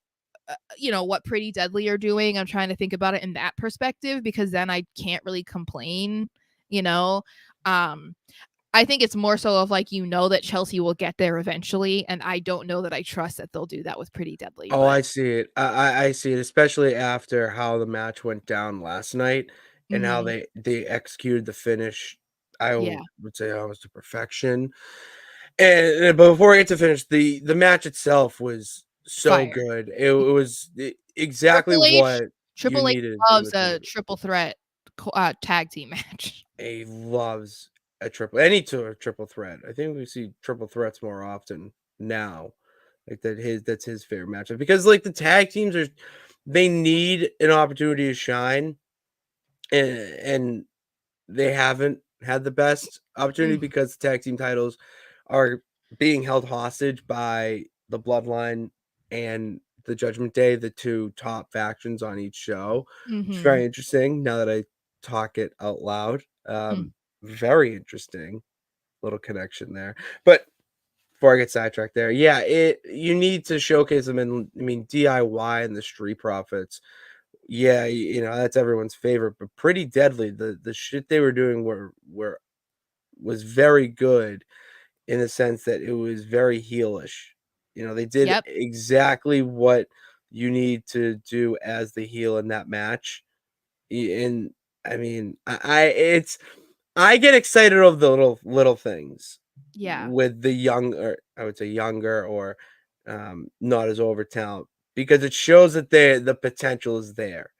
you know, what Pretty Deadly are doing. I'm trying to think about it in that perspective because then I can't really complain, you know. I think it's more so of like, you know, that Chelsea will get there eventually, and I don't know that I trust that they'll do that with Pretty Deadly. Oh, But I see it. I see it, especially after how the match went down last night and how they executed the finish. I yeah, would say almost to perfection. And but before I get to finish, the match itself was so fire. good. It was exactly what you Triple H needed from loves the a team. triple threat tag team match. He loves triple threat. I think we see triple threats more often now. Like that's his favorite matchup because like the tag teams they need an opportunity to shine, and they haven't had the best opportunity Mm, because the tag team titles are being held hostage by the Bloodline and the Judgment Day, the two top factions on each show. It's mhm, very interesting now that I talk it out loud. mm. Very interesting little connection there. But before I get sidetracked there, yeah, you need to showcase them in. I mean, DIY and the Street Profits. Yeah, that's everyone's favorite, but Pretty Deadly. The shit they were doing was very good in the sense that it was very heelish. They did Yep. exactly what you need to do as the heel in that match. And I mean, I get excited of the little things Yeah. with the younger, I would say younger or not as over talent because it shows that the potential is there.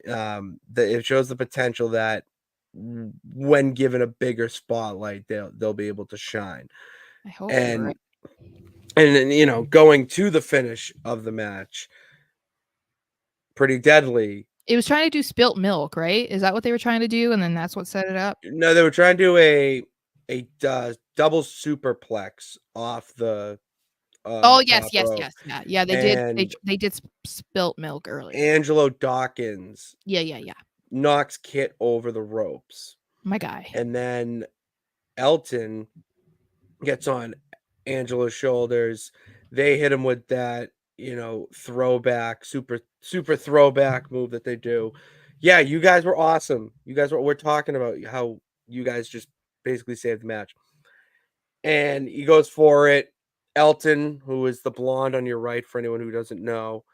It shows the potential that when given a bigger spotlight, they'll be able to shine. I hope you're right. And then going to the finish of the match, Pretty Deadly. It was trying to do spilt milk, right? Is that what they were trying to do? And then that's what set it up? No, they were trying to do a double superplex off the Oh, yes, top yes, rope, yes. Yeah. Yeah, they did and they did spilt milk earlier. Angelo Dawkins Yeah, yeah, yeah. knocks Kit over the ropes, My guy. and then Elton gets on Angelo's shoulders. They hit him with that, throwback, super throwback move that they do. Yeah, you guys were awesome. We're talking about how you guys just basically saved the match. And he goes for it. Elton, who is the blonde on your right, for anyone who doesn't know,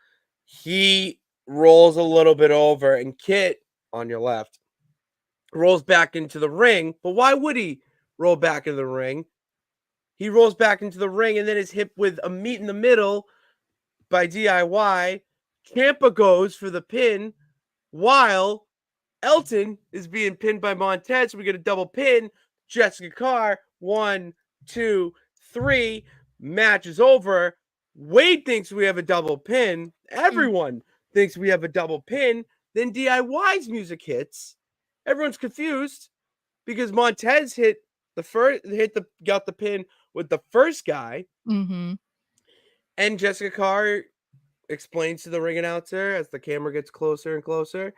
he rolls a little bit over, and Kit on your left rolls back into the ring. But why would he roll back into the ring? He rolls back into the ring and then is hit with a meet in the middle by DIY. Ciampa goes for the pin while Elton is being pinned by Montez. So we get a double pin. Jessica Carr, 1, 2, 3. Match is over. Wade thinks we have a double pin. Mm, Everyone thinks we have a double pin. Then DIY's music hits. Everyone's confused because Montez got the pin with the first guy, mhm. and Jessica Carr explains to the ring announcer as the camera gets closer and closer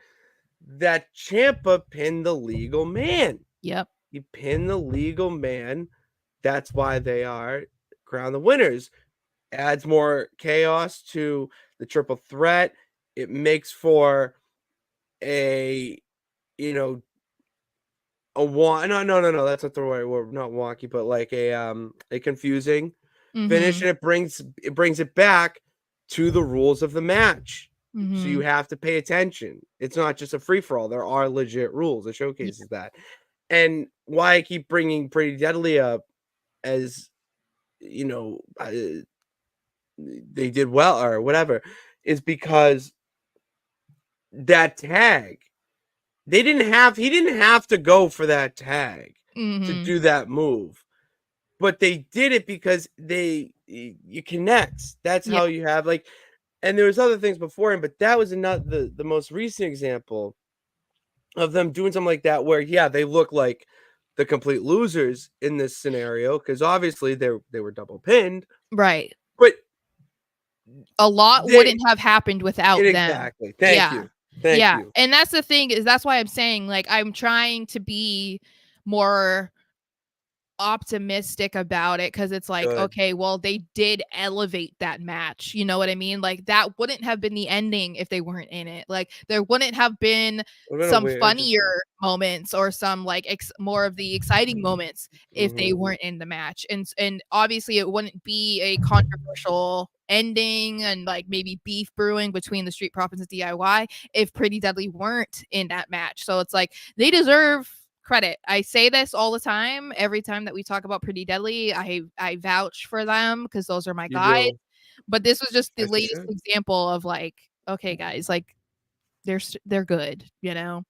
that Ciampa pinned the legal man. Yep. He pinned the legal man. That's why they are crowned the winners. Adds more chaos to the triple threat. It makes for a you know no, that's not the right word. Not wonky, but like a confusing finish, Mhm. and it brings it back to the rules of the match. So you Mhm. have to pay attention. It's not just a free for all. There are legit rules. It Yeah. showcases that. And why I keep bringing Pretty Deadly up as you know uh, they did well or whatever is because that tag he didn't have to go for that tag to Mhm. do that move, but they did it because you connect. That's Yeah. how you have like, and there was other things before him, but that was not the most recent example of them doing something like that where yeah they look like the complete losers in this scenario because obviously they were double pinned, Right. but A lot they wouldn't have happened without them. exactly. Thank Yeah. you, thank Yeah. you. And that's the thing is that's why I'm saying, like, I'm trying to be more optimistic about it because it's like, Good. okay, well, they did elevate that match. You know what I mean? Like that wouldn't have been the ending if they weren't in it. Like there wouldn't have been Would've been a some weird, interesting. funnier moments or some like more of the exciting moments if they Mhm. weren't in the match. And obviously it wouldn't be a controversial ending and like maybe beef brewing between the Street Profits and DIY if Pretty Deadly weren't in that match. So it's like they deserve credit. I say this all the time. Every time that we talk about Pretty Deadly, I vouch for them because those are my You guys. do, But this was just the as you latest should. example of like, okay, guys, like they're good, you know.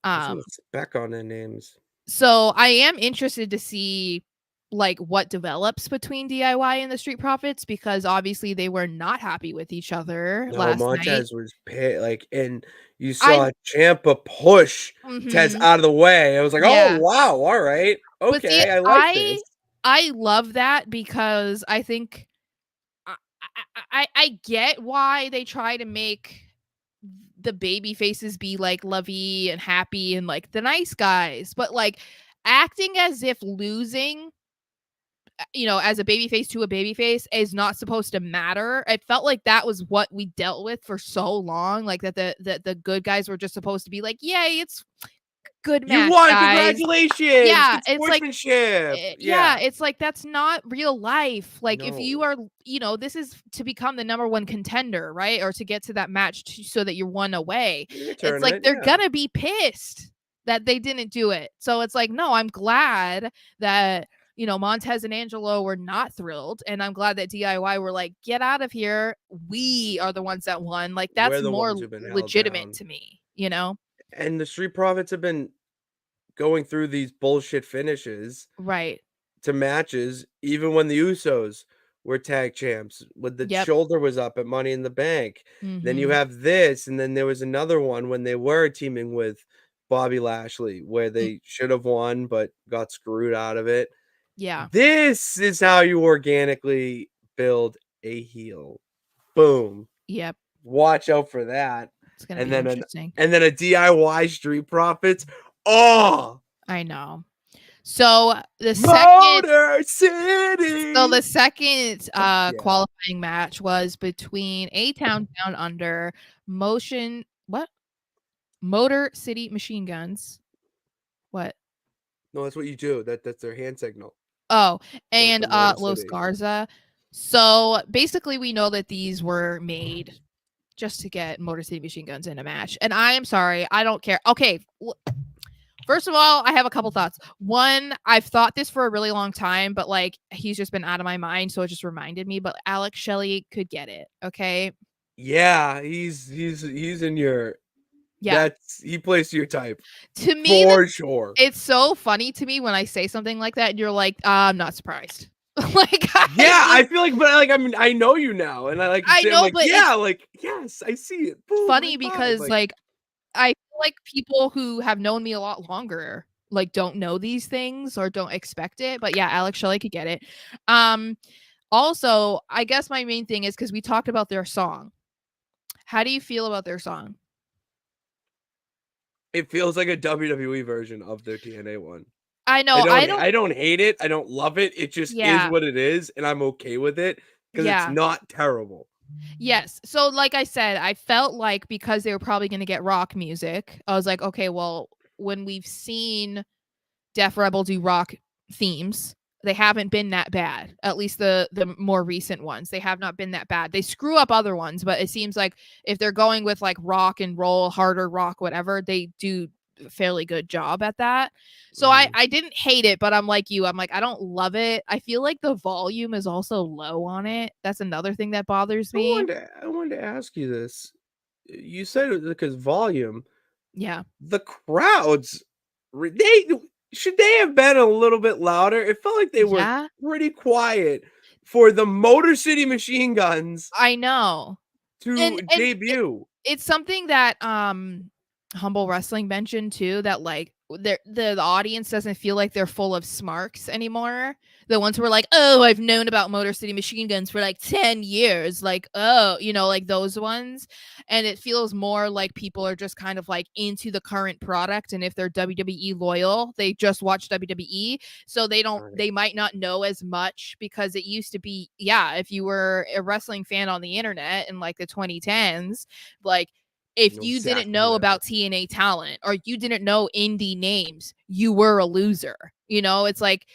There's Um, no spec on their names. So I am interested to see like what develops between DIY and the Street Profits, because obviously they were not happy with each other No, last night. Montez was like, and you I saw Ciampa push Tez mhm, out of the way. I was like, oh yeah. wow, all right, But see, okay, I like this. I love that because I think I I get why they try to make the baby faces be like lovey and happy and like the nice guys, but like acting as if losing, as a baby face to a baby face is not supposed to matter. It felt like that was what we dealt with for so long, like that the good guys were just supposed to be like, yay, it's good You match, won, guys. congratulations, Yeah, good it's like sportsmanship. yeah, Yeah, it's like that's not real life. Like if you no, are, this is to become the number one contender, right? Or to get to that match so that you're one away. your It's like tournament, they're yeah. gonna be pissed that they didn't do it. So it's like, no, I'm glad that Montez and Angelo were not thrilled, and I'm glad that DIY were like, get out of here. We are the ones that won. Like We're that's the more ones who've been held legitimate down, to me. and the Street Profits have been going through these bullshit finishes Right. to matches, even when the Usos were tag champs, when the Yep. shoulder was up at Money in the Bank. Then you Mm-hmm. have this, and then there was another one when they were teaming with Bobby Lashley, where they should have won but got screwed out of it. Yeah. This is how you organically build a heel. Boom. Yep. Watch out for that. It's gonna And be then an interesting. and then a DIY Street Profits. Oh, I know. So the second Motor so City. the second Yeah. qualifying match was between A-Town Down Under, Motor City Machine Guns. What? No, that's what you do. That's their hand signal. Oh, The and Motor Los City. Garza. So basically we know that these were made just to get Motor City Machine Guns in a match. And I am sorry, I don't care. Okay, first of all, I have a couple thoughts. One, I've thought this for a really long time, but like he's just been out of my mind, so it just reminded me. But Alex Shelley could get it. Okay. Yeah, he's in your Yeah. he plays to your type To me, for sure. it's so funny to me when I say something like that, and you're like, I'm not surprised. Like Yeah, I feel like, but like, I mean, I know you now, and I like I say, I'm know, like, but it's yeah, like, yes, I see it. Boom, high funny five. because Like, like I feel like people who have known me a lot longer like don't know these things or don't expect it. But yeah, Alex Shelley could get it. Um, Also, I guess my main thing is because we talked about their song. How do you feel about their song? it feels like a WWE version of their TNA one. I know. I don't. I don't hate it. I don't love it. It just is Yeah. what it is, and I'm okay with it because it's Yeah. not terrible. Yes. So, like I said, I felt like because they were probably going to get rock music, I was like, okay, well, when we've seen Def Rebel do rock themes, they haven't been that bad. At least the more recent ones, they have not been that bad. They screw up other ones, but it seems like if they're going with like rock and roll, harder rock, whatever, they do a fairly good job at that. So Mhm. I didn't hate it, but I'm like you. I'm like I don't love it. I feel like the volume is also low on it. That's another thing that bothers me. I wanted to ask you this. You said it because volume. Yeah. The crowds, they should they have been a little bit louder? It felt like they were Yeah. pretty quiet for the Motor City Machine Guns I know. to And debut. it's something that Humble Wrestling mentioned too, that like the audience doesn't feel like they're full of smarks anymore. The ones who are like, oh, I've known about Motor City Machine Guns for like 10 years, like, oh, like those ones. And it feels more like people are just kind of like into the current product, and if they're WWE loyal, they just watch WWE, so Right. they might not know as much, because it used to be, yeah, if you were a wrestling fan on the internet in like the 2010s, like if Know you didn't exactly who know that about is. TNA talent or you didn't know indie names, you were a loser. It's like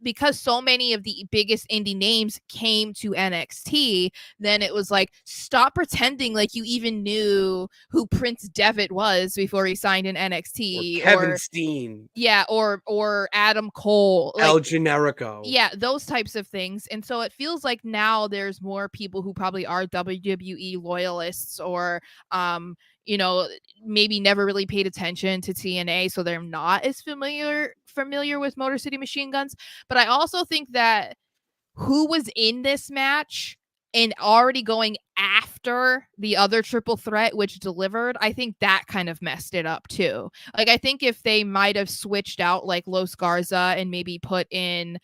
because so many of the biggest indie names came to NXT, then it was like, stop pretending like you even knew who Prince Devitt was before he signed in Or NXT, Kevin or Steen, yeah, or Adam Cole, like El Generico. yeah, those types of things. And so it feels like now there's more people who probably are WWE loyalists, or maybe never really paid attention to TNA, so they're not as familiar with Motor City Machine Guns. But I also think that who was in this match and already going after the other triple threat, which delivered, I think that kind of messed it up too. Like, I think if they might have switched out like Los Garza and maybe put in,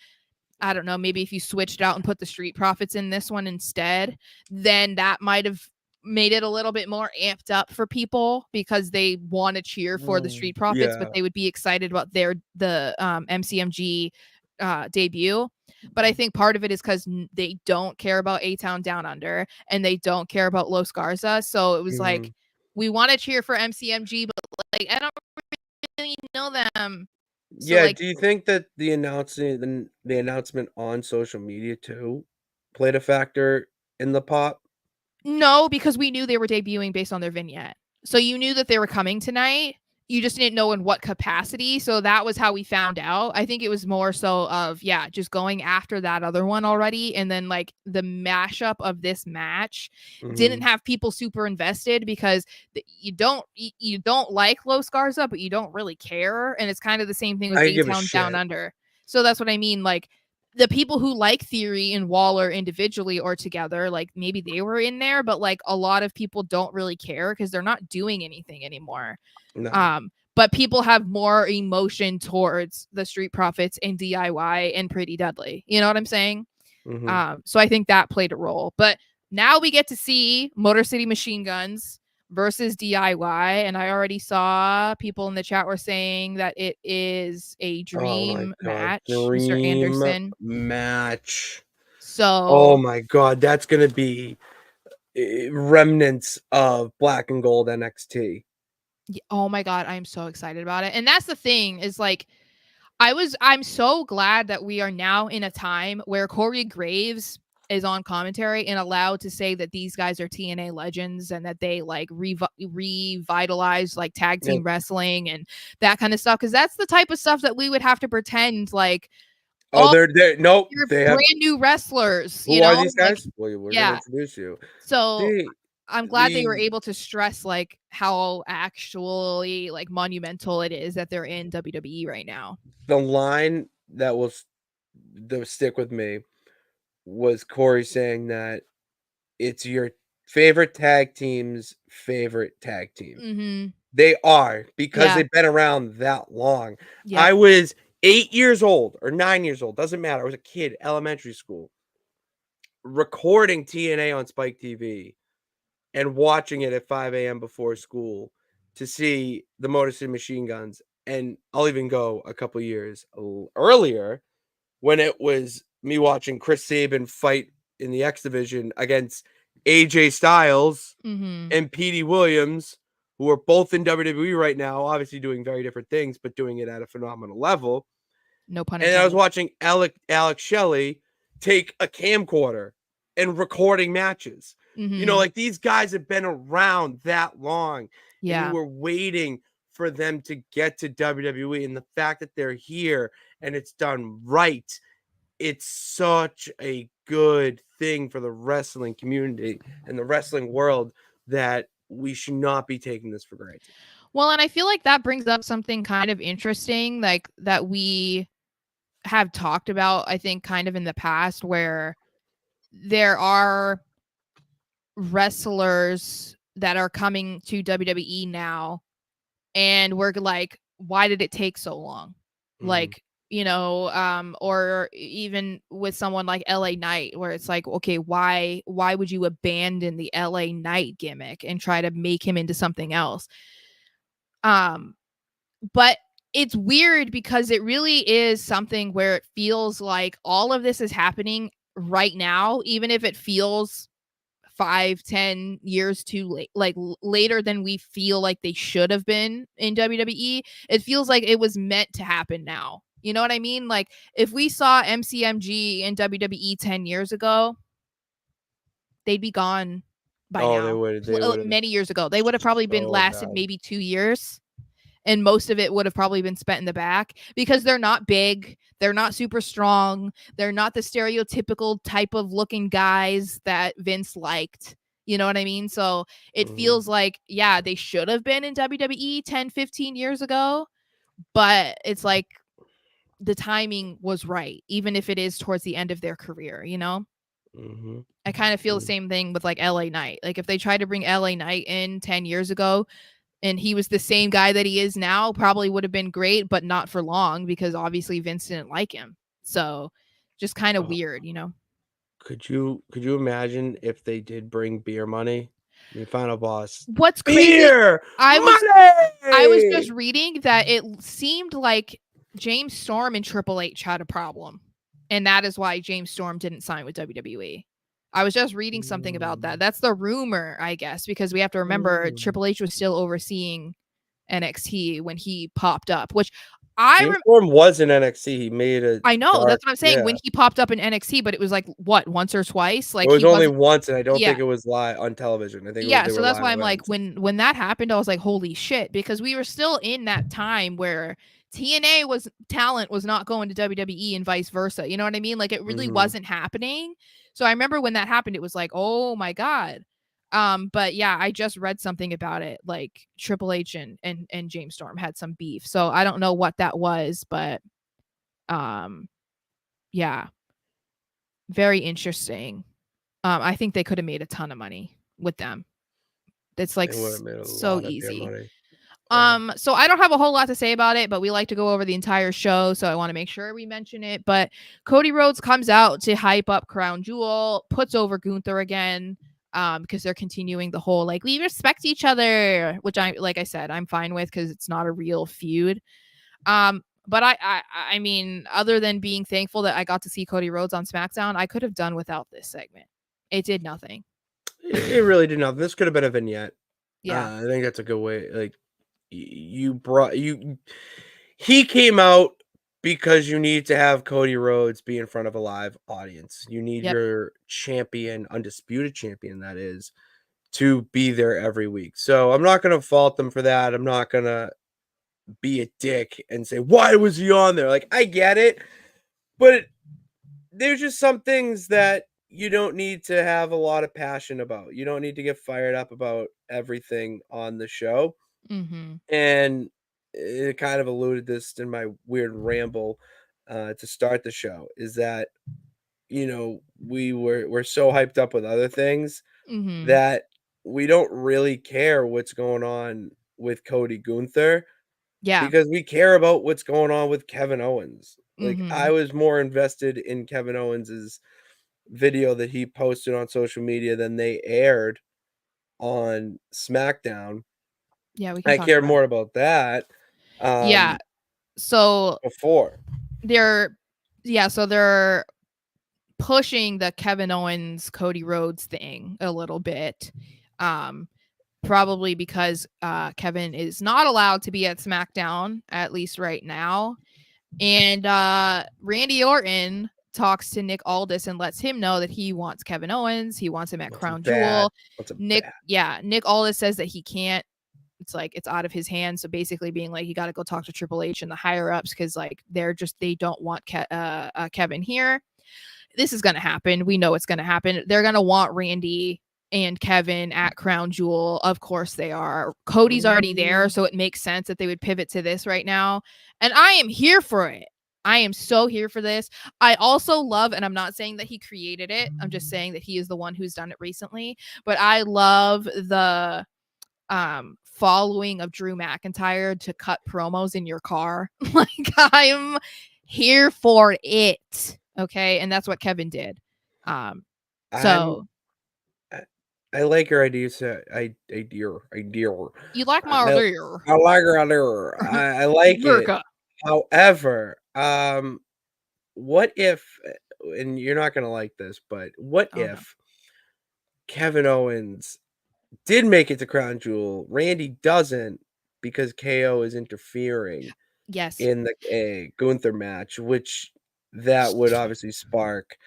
I don't know, maybe if you switched out and put the Street Profits in this one instead, then that might have made it a little bit more amped up for people because they want to cheer for the Street Profits, but they would be excited about the MCMG debut. But I think part of it is because they don't care about A-Town Down Under and they don't care about Los Garza. So it was like, we want to cheer for MCMG, but like, I don't really know them. So, Yeah, like, do you think that the announcement on social media too played a factor in the pop? no, because we knew they were debuting based on their vignette. So you knew that they were coming tonight. You just didn't know in what capacity. So that was how we found out. I think it was more so of, just going after that other one already. And then like the mashup of this match didn't have people super invested because you don't like Los Garza, but you don't really care. And it's kind of the same thing with A-Town Down Under. So that's what I mean. Like, the people who like Theory and Waller individually or together, like maybe they were in there, but like a lot of people don't really care because they're not doing anything anymore. No. But people have more emotion towards the Street Profits and DIY and Pretty Deadly. You know what I'm saying? So I think that played a role. But now we get to see Motor City Machine Guns versus DIY, and I already saw people in the chat were saying that it is a dream match, Mr. Anderson. Match. So, oh my god, that's gonna be remnants of Black and Gold NXT. Oh my god, I'm so excited about it. And that's the thing is like, I'm so glad that we are now in a time where Corey Graves is on commentary and allowed to say that these guys are TNA legends and that they like revitalized like tag team wrestling and that kind of stuff. Cause that's the type of stuff that we would have to pretend like, they're nope. They have brand new wrestlers. Who are these guys? Like, well, we're gonna introduce you. So I'm glad they were able to stress like how actually like monumental it is that they're in WWE right now. The line that will stick with me was Corey saying that it's your favorite tag team's favorite tag team. They are, because they've been around that long. I was 8 years old or 9 years old, doesn't matter. I was a kid, elementary school, recording TNA on Spike TV and watching it at 5 a.m. before school to see the Motor City Machine Guns. And I'll even go a couple years earlier when it was me watching Chris Sabin fight in the X Division against AJ Styles and Petey Williams, who are both in WWE right now, obviously doing very different things, but doing it at a phenomenal level. No pun intended. And I was watching Alex Shelley take a camcorder and recording matches. You know, like these guys have been around that long. And you were waiting for them to get to WWE. And the fact that they're here and it's done right, it's such a good thing for the wrestling community and the wrestling world that we should not be taking this for granted. Well, and I feel like that brings up something kind of interesting, like that we have talked about, I think, kind of in the past, where there are wrestlers that are coming to WWE now, and we're like, why did it take so long? Like, you know, or even with someone like LA Knight, where it's like, okay, why would you abandon the LA Knight gimmick and try to make him into something else? But it's weird because it really is something where it feels like all of this is happening right now, even if it feels 5-10 years too late, like later than we feel like they should have been in WWE. It feels like it was meant to happen now. You know what I mean? Like if we saw MCMG in WWE 10 years ago, they'd be gone by now. They would many years ago. They would have probably been lasted maybe 2 years. And most of it would have probably been spent in the back because they're not big. They're not super strong. They're not the stereotypical type of looking guys that Vince liked. You know what I mean? So it feels like, yeah, they should have been in WWE 10, 15 years ago, but it's like the timing was right, even if it is towards the end of their career, you know? Mm-hmm. I kind of feel the same thing with like LA Knight. Like if they tried to bring LA Knight in 10 years ago and he was the same guy that he is now, probably would have been great, but not for long because obviously Vince didn't like him. So just kind of weird, you know? Could you imagine if they did bring beer money? The final boss. What's crazy, Beer I was money. just reading that it seemed like James Storm and Triple H had a problem. And that is why James Storm didn't sign with WWE. I was just reading something about that. That's the rumor, I guess, because we have to remember Triple H was still overseeing NXT when he popped up, which James Storm was in NXT. He made a I know, that's what I'm saying. Yeah. When he popped up in NXT, but it was like what, once or twice? Like It was he only wasn't. once, and I don't Yeah. think it was live on television. I think Yeah, they so were that's live why I'm like, events. when that happened, I was like, holy shit, because we were still in that time where TNA talent was not going to WWE and vice versa. You know what I mean? Like it really wasn't happening. So I remember when that happened, it was like, oh my God. But yeah, I just read something about it. Like Triple H and James Storm had some beef. So I don't know what that was, but yeah. Very interesting. I think they could have made a ton of money with them. It's like They would have made a so lot of beer easy. money. So I don't have a whole lot to say about it, but we like to go over the entire show, so I want to make sure we mention it. But Cody Rhodes comes out to hype up Crown Jewel, puts over Gunther again, because they're continuing the whole like we respect each other, which like I said, I'm fine with because it's not a real feud. But I mean, other than being thankful that I got to see Cody Rhodes on SmackDown, I could have done without this segment. It did nothing. It really did nothing. This could have been a vignette. Yeah. I think that's a good way. Like he came out because you need to have Cody Rhodes be in front of a live audience. You need Yep. your champion, undisputed champion, that is, to be there every week. So I'm not going to fault them for that. I'm not going to be a dick and say, why was he on there? Like, I get it, but there's just some things that you don't need to have a lot of passion about. You don't need to get fired up about everything on the show. Mm-hmm. And it kind of alluded this in my weird ramble to start the show, is that, you know, we're so hyped up with other things Mm-hmm. that we don't really care what's going on with Cody Gunther. Yeah. Because we care about what's going on with Kevin Owens. Like, Mm-hmm. I was more invested in Kevin Owens's video that he posted on social media than they aired on SmackDown. Yeah, we can I talk cared about more it. about that Yeah. So before. they're pushing the Kevin Owens Cody Rhodes thing a little bit. Probably because Kevin is not allowed to be at SmackDown, at least right now. And Randy Orton talks to Nick Aldis and lets him know that he wants Kevin Owens. He wants him at Crown Jewel. Nick Aldis says that he can't. It's like it's out of his hands. So basically being like, you got to go talk to Triple H and the higher ups because like they don't want Kevin here. This is going to happen. We know it's going to happen. They're going to want Randy and Kevin at Crown Jewel. Of course they are. Cody's already there, so it makes sense that they would pivot to this right now. And I am here for it. I am so here for this. I also love, and I'm not saying that he created it, I'm just saying that he is the one who's done it recently, but I love the following of Drew McIntyre to cut promos in your car. Like, I'm here for it. Okay. And that's what Kevin did. So I like your ideas. Idea. you like my idea? I like your idea. I like it. However, what if, and you're not gonna like this, but what if Kevin Owens did make it to Crown Jewel, Randy doesn't because KO is interfering in the Gunther match, which that would obviously spark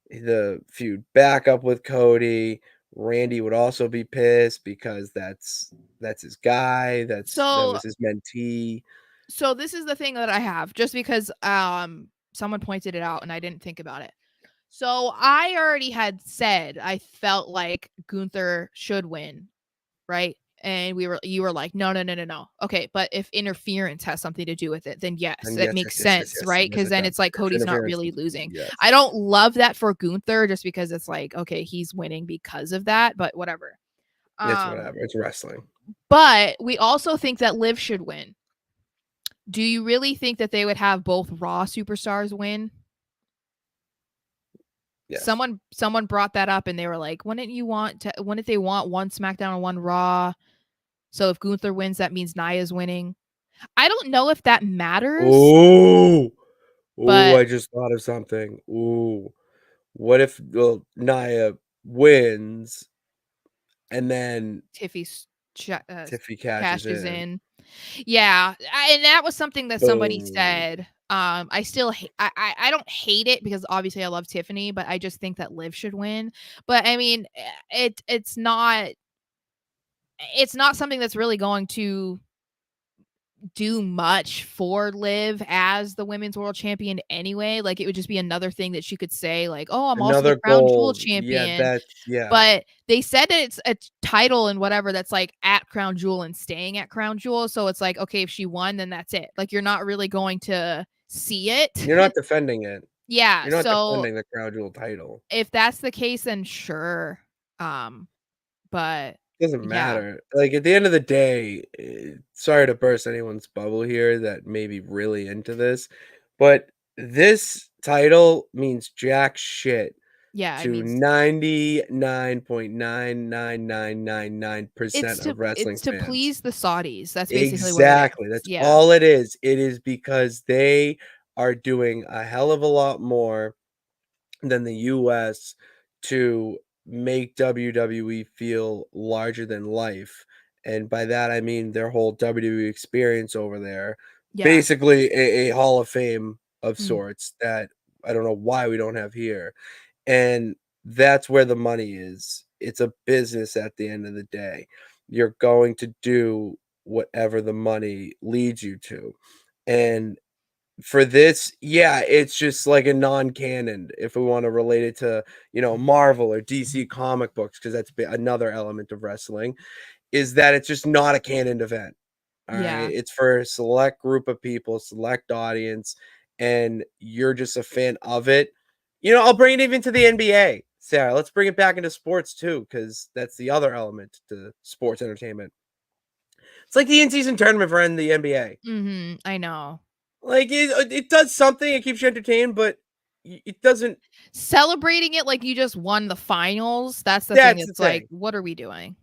the feud back up with Cody. Randy would also be pissed because that's his guy. That was his mentee. So this is the thing that I have, just because someone pointed it out and I didn't think about it. So I already had said I felt like Gunther should win, right? And you were like, no. Okay, but if interference has something to do with it, then yes, And it yes, makes yes, yes, yes, sense, yes. right? Yes, Because it then does. it's like If Cody's not interference really is- losing. Yes. I don't love that for Gunther just because it's like, okay, he's winning because of that, but whatever. It's whatever. It's wrestling. But we also think that Liv should win. Do you really think that they would have both Raw superstars win? Yes. Someone brought that up and they were like, wouldn't they want one SmackDown and one Raw? So if Gunther wins, that means Nia's winning. I don't know if that matters, Ooh. Ooh, but I just thought of something. Ooh. What if Nia wins and then Tiffy Tiffy catches cashes in? in. Yeah, and that was something that somebody Boom. said. I still I don't hate it because obviously I love Tiffany, but I just think that Liv should win. But I mean, it's not something that's really going to do much for Liv as the women's world champion anyway. Like it would just be another thing that she could say, like, "Oh, I'm also the Another crown jewel gold. Yeah, champion." yeah. But they said that it's a title and whatever that's like at Crown Jewel and staying at Crown Jewel. So it's like, okay, if she won, then that's it. Like you're not really going to see it. You're not defending it. Yeah. You're not So defending the Crown Jewel title. if that's the case, then sure. But Doesn't yeah. matter. Like at the end of the day, sorry to burst anyone's bubble here that may be really into this, but this title means jack shit Yeah, I to mean 99.99999% of wrestling it's to fans. please the Saudis. That's basically what it Exactly. is. That's Yeah. all it is. It is because they are doing a hell of a lot more than the US to make WWE feel larger than life. And by that, I mean their whole WWE experience over there. Yeah. Basically, a Hall of Fame of Mm. sorts that I don't know why we don't have here. And that's where the money is. It's a business at the end of the day. You're going to do whatever the money leads you to. And for this, yeah, it's just like a non-canon if we want to relate it to, Marvel or DC comic books, because that's another element of wrestling, is that it's just not a canon event. All right. Yeah. It's for a select group of people, select audience, and you're just a fan of it. I'll bring it even to the NBA. Sarah, let's bring it back into sports too, because that's the other element to sports entertainment. It's like the in-season tournament for the NBA. I know. Like it does something, it keeps you entertained, but it doesn't. Celebrating it like you just won the finals, that's the thing. That's the It's like, thing. what are we doing?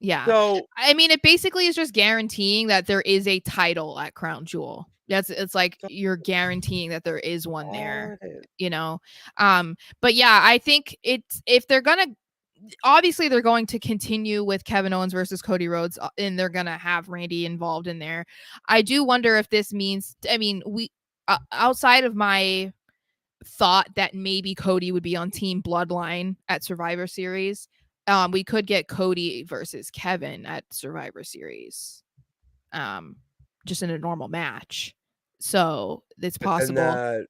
Yeah. So I mean, it basically is just guaranteeing that there is a title at Crown Jewel. It's like you're guaranteeing that there is one there, all it is. you know. But yeah, I think it's if they're gonna obviously they're going to continue with Kevin Owens versus Cody Rhodes and they're going to have Randy involved in there. I do wonder if this means, I mean, we outside of my thought that maybe Cody would be on Team Bloodline at Survivor Series, we could get Cody versus Kevin at Survivor Series. Just in a normal match. So it's But possible.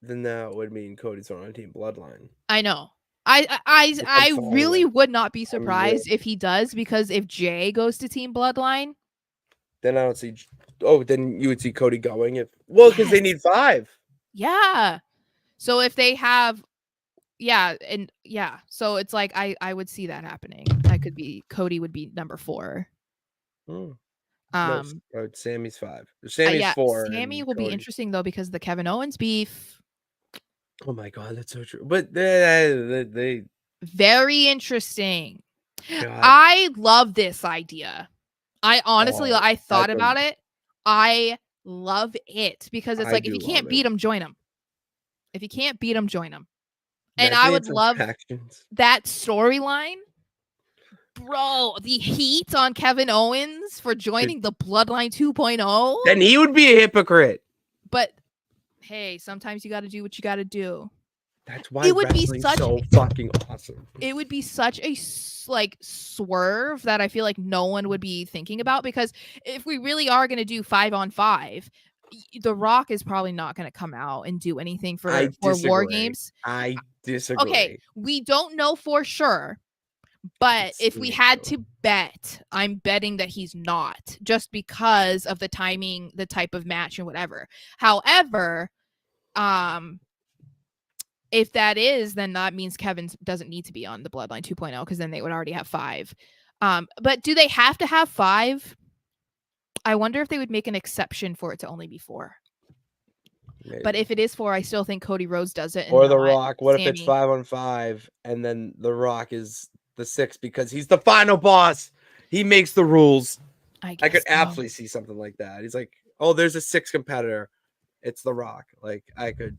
then that would mean Cody's on Team Bloodline. I know. Which I'm I fine really with. would not be I'm really surprised if he does, because if Jay goes to Team Bloodline, Then I don't see. Oh, then you would see Cody going because they yes, need 5. yeah. So if they have, yeah, and yeah, so it's like I would see that happening. Cody would be number 4. No, Um, Sammy's 5. Sammy's yeah, 4, Sammy and will be Cody. interesting though because of the Kevin Owens beef. Oh my god, that's so true. But they Very interesting. God. I love this idea. I honestly, Oh, I thought that's about it. I love it because it's I like if do you love can't it. beat him, join him. If you can't beat him, join him. And Imagine I they would had some love factions. that storyline. Bro, the heat on Kevin Owens for joining the Bloodline 2.0. Then he would be a hypocrite. But hey, sometimes you got to do what you got to do. That's why It would be wrestling's such so fucking awesome. It would be such a like swerve that I feel like no one would be thinking about, because if we really are going to do 5-on-5, The Rock is probably not going to come out and do anything for War disagree. Games. I disagree. Okay, we don't know for sure, but if we had to bet, I'm betting that he's not, just because of the timing, the type of match, and whatever. However, if that is, then that means Kevin doesn't need to be on the Bloodline 2.0, because then they would already have 5. But do they have to have 5? I wonder if they would make an exception for it to only be 4. Maybe. But if it is 4, I still think Cody Rhodes does it. Or The Rock. What if it's 5-on-5 and then The Rock is the 6th because he's the final boss? He makes the rules. I could absolutely see something like that. He's like, oh, there's a 6th competitor. It's The Rock. Like, I could.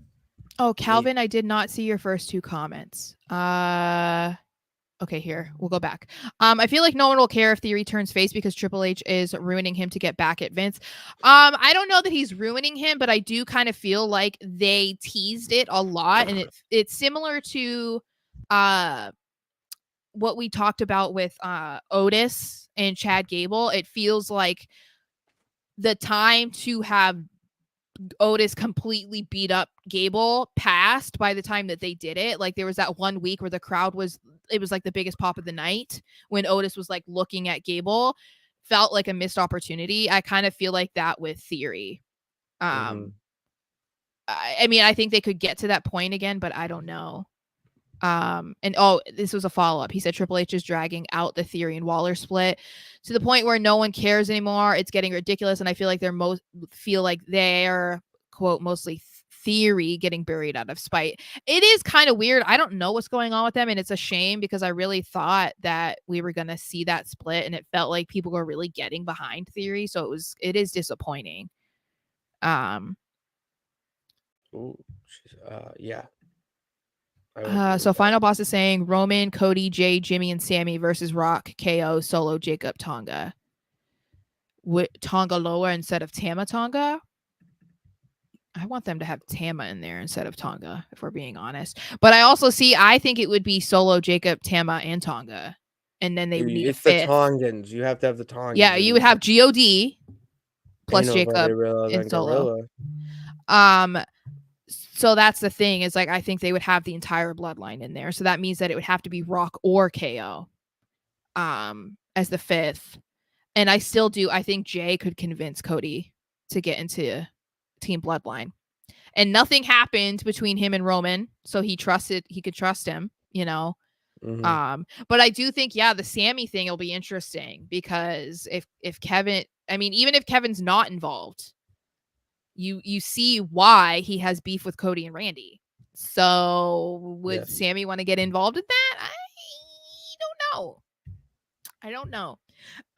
Oh, Calvin, I did not see your first 2 comments. Okay, here. We'll go back. I feel like no one will care if Theory turns face because Triple H is ruining him to get back at Vince. I don't know that he's ruining him, but I do kind of feel like they teased it a lot, and it's similar to what we talked about with Otis and Chad Gable. It feels like the time to have Otis completely beat up Gable passed by the time that they did it. Like, there was that one week where the crowd was like the biggest pop of the night when Otis was like looking at Gable. Felt like a missed opportunity. I kind of feel like that with Theory. I mean, I think they could get to that point again, but I don't know. And this was a follow-up. He said Triple H is dragging out the Theory and Waller split to the point where no one cares anymore. It's getting ridiculous, and I feel like they're quote mostly Theory getting buried out of spite. It is kind of weird. I don't know what's going on with them, and it's a shame because I really thought that we were gonna see that split, and it felt like people were really getting behind Theory. So it is disappointing. Yeah. So Final Boss is saying Roman, Cody, Jay, Jimmy, and Sammy versus Rock, KO, Solo, Jacob, Tonga. With Tonga Loa instead of Tama Tonga. I want them to have Tama in there instead of Tonga, if we're being honest. But I think it would be Solo, Jacob, Tama, and Tonga. And then they would need a 5th. The Tongans. You have to have the Tongans. Yeah, you would have God plus Jacob and Solo. So that's the thing, is like, I think they would have the entire bloodline in there. So that means that it would have to be Rock or KO as the 5th. And I still do. I think Jay could convince Cody to get into Team Bloodline. And nothing happened between him and Roman. So he could trust him, you know. But I do think, the Sammy thing will be interesting because if Kevin, I mean, even if Kevin's not involved, you see why he has beef with Cody and Randy. So would Sammy want to get involved in that? I don't know.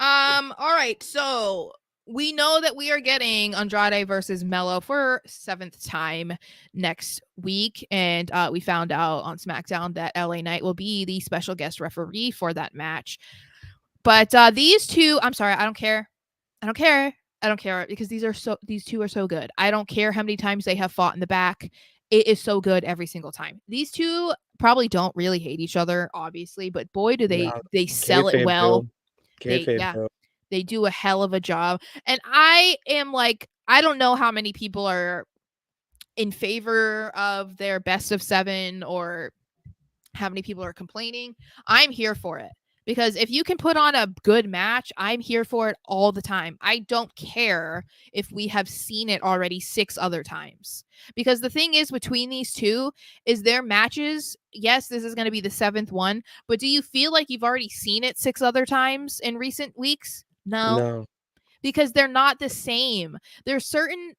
All right. So we know that we are getting Andrade versus Mello for 7th time next week. And we found out on Smackdown that LA Knight will be the special guest referee for that match. But these two, I'm sorry, I don't care because these two are so good. I don't care how many times they have fought in the back. It is so good every single time. These two probably don't really hate each other, obviously, but boy, do they sell it well. They do a hell of a job. And I am like, I don't know how many people are in favor of their best of 7 or how many people are complaining. I'm here for it. Because if you can put on a good match, I'm here for it all the time. I don't care if we have seen it already 6 other times. Because the thing is, between these two, is their matches, yes, this is going to be the 7th one, but do you feel like you've already seen it 6 other times in recent weeks? No. Because they're not the same. There's certain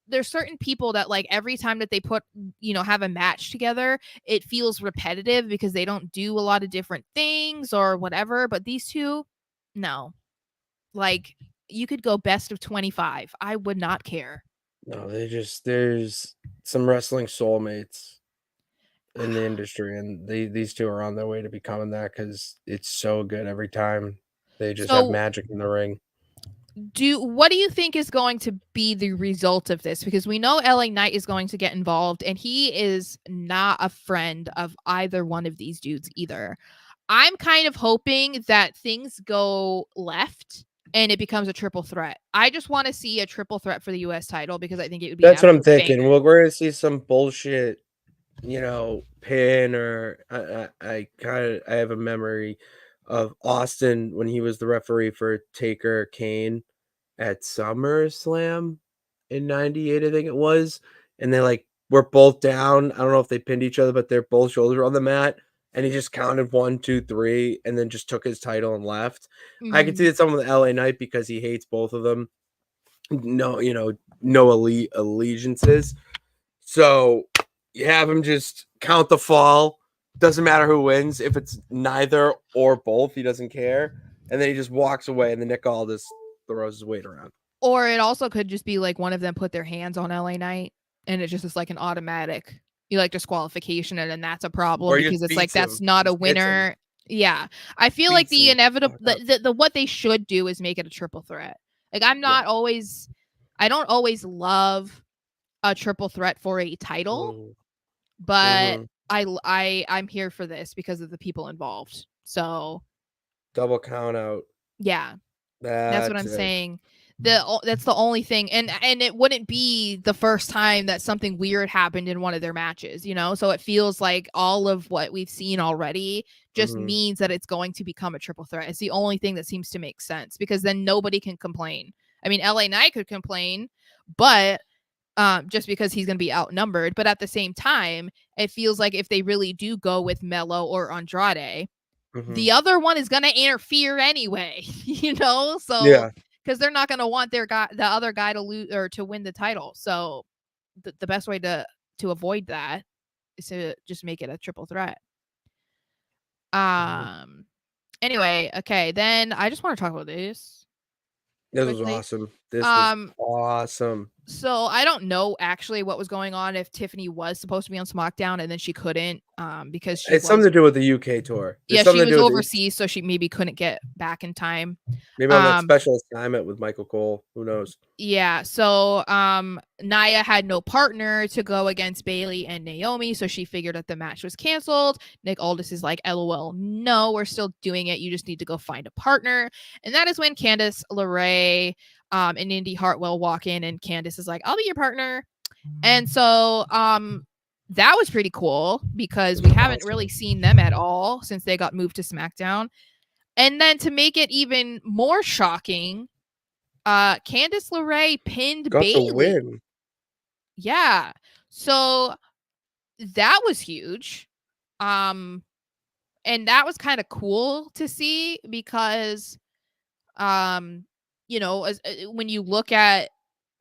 people that, like, every time that they put, have a match together, it feels repetitive because they don't do a lot of different things or whatever. But these two, no. Like, you could go best of 25. I would not care. No, there's some wrestling soulmates in the industry, and these two are on their way to becoming that because it's so good every time. They just have magic in the ring. What do you think is going to be the result of this? Because we know LA Knight is going to get involved, and he is not a friend of either one of these dudes either. I'm kind of hoping that things go left and it becomes a triple threat. I just want to see a triple threat for the U.S. title because I think it would be. That's what I'm thinking. Well, we're going to see some bullshit pin, or I have a memory of Austin when he was the referee for Taker Kane at SummerSlam in '98, I think it was, and they were both down. I don't know if they pinned each other, but their both shoulders were on the mat, and he just counted 1, 2, 3, and then just took his title and left. I could see Mhm. that someone with LA Knight because he hates both of them. No, no elite allegiances. So you have him just count the fall. Doesn't matter who wins. If it's neither or both, he doesn't care. And then he just walks away, and then Nick Aldis throws his weight around. Or it also could just be like one of them put their hands on LA Knight, and it just is like an automatic disqualification, and then that's a problem Or he just because it's like beats that's him. not a Just hits him. winner. Yeah. I feel like Beats the him. inevitable Fuck up. the what they should do is make it a triple threat. Like I don't always love a triple threat for a title, Mhm. but Mhm. I'm here for this because of the people involved. So, Double count out. yeah. That's what That's I'm it. saying. That's the only thing, and it wouldn't be the first time that something weird happened in one of their matches, So it feels like all of what we've seen already just Mhm. means that it's going to become a triple threat. It's the only thing that seems to make sense because then nobody can complain. I mean, LA Knight could complain, but just because he's going to be outnumbered. But at the same time, it feels like if they really do go with Mello or Andrade, Mhm. the other one is going to interfere anyway, So Yeah. because they're not going to want the other guy to lose or to win the title. So the best way to avoid that is to just make it a triple threat. Mhm. Anyway, okay, then I just want to talk about this This was quickly. awesome. This was Um, awesome. so I don't know actually what was going on if Tiffany was supposed to be on Smackdown and then she couldn't because she It's something was to do with the UK tour. There's yeah, she something to was do with the overseas, so she maybe couldn't get back in time. maybe on that Um, special assignment with Michael Cole. Who knows? Yeah, so Nia had no partner to go against Bailey and Naomi, so she figured that the match was canceled. Nick Aldis is like, LOL, no, we're still doing it. You just need to go find a partner. And that is when Candice LeRae and Indy Hartwell walk in, and Candice is like, I'll be your partner. And so that was pretty cool because we haven't really seen them at all since they got moved to SmackDown. And then to make it even more shocking, Candice LeRae pinned Got the Bailey. win. Yeah. So that was huge. And that was kind of cool to see because when you look at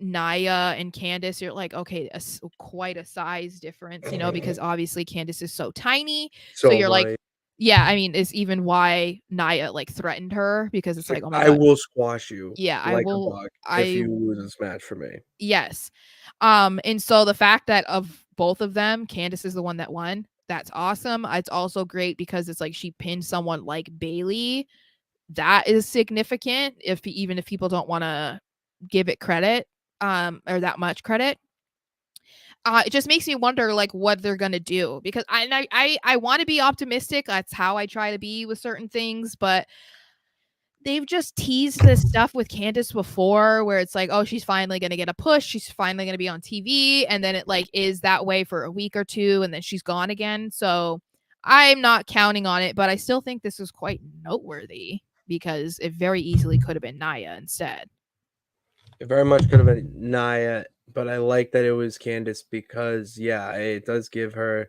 Nia and Candice, you're like, okay, quite a size difference, because obviously Candice is so tiny. So So you're like, funny. yeah, I mean, it's even why Nia threatened her because it's It's like, like, oh my I God, will squash you yeah, like a bug if you lose this match for me. yes. And so the fact that of both of them, Candice is the one that won. That's awesome. It's also great because it's like she pinned someone like Bailey. That is significant even if people don't want to give it credit or that much credit. It just makes me wonder like what they're gonna do because I want to be optimistic. That's how I try to be with certain things, but they've just teased this stuff with Candice before where it's like, oh, she's finally going to get a push. She's finally going to be on TV. And then it like is that way for a week or two and then she's gone again. So I'm not counting on it, but I still think this is quite noteworthy because it very easily could have been Nia instead. It very much could have been Nia, but I like that it was Candice because, yeah, it does give her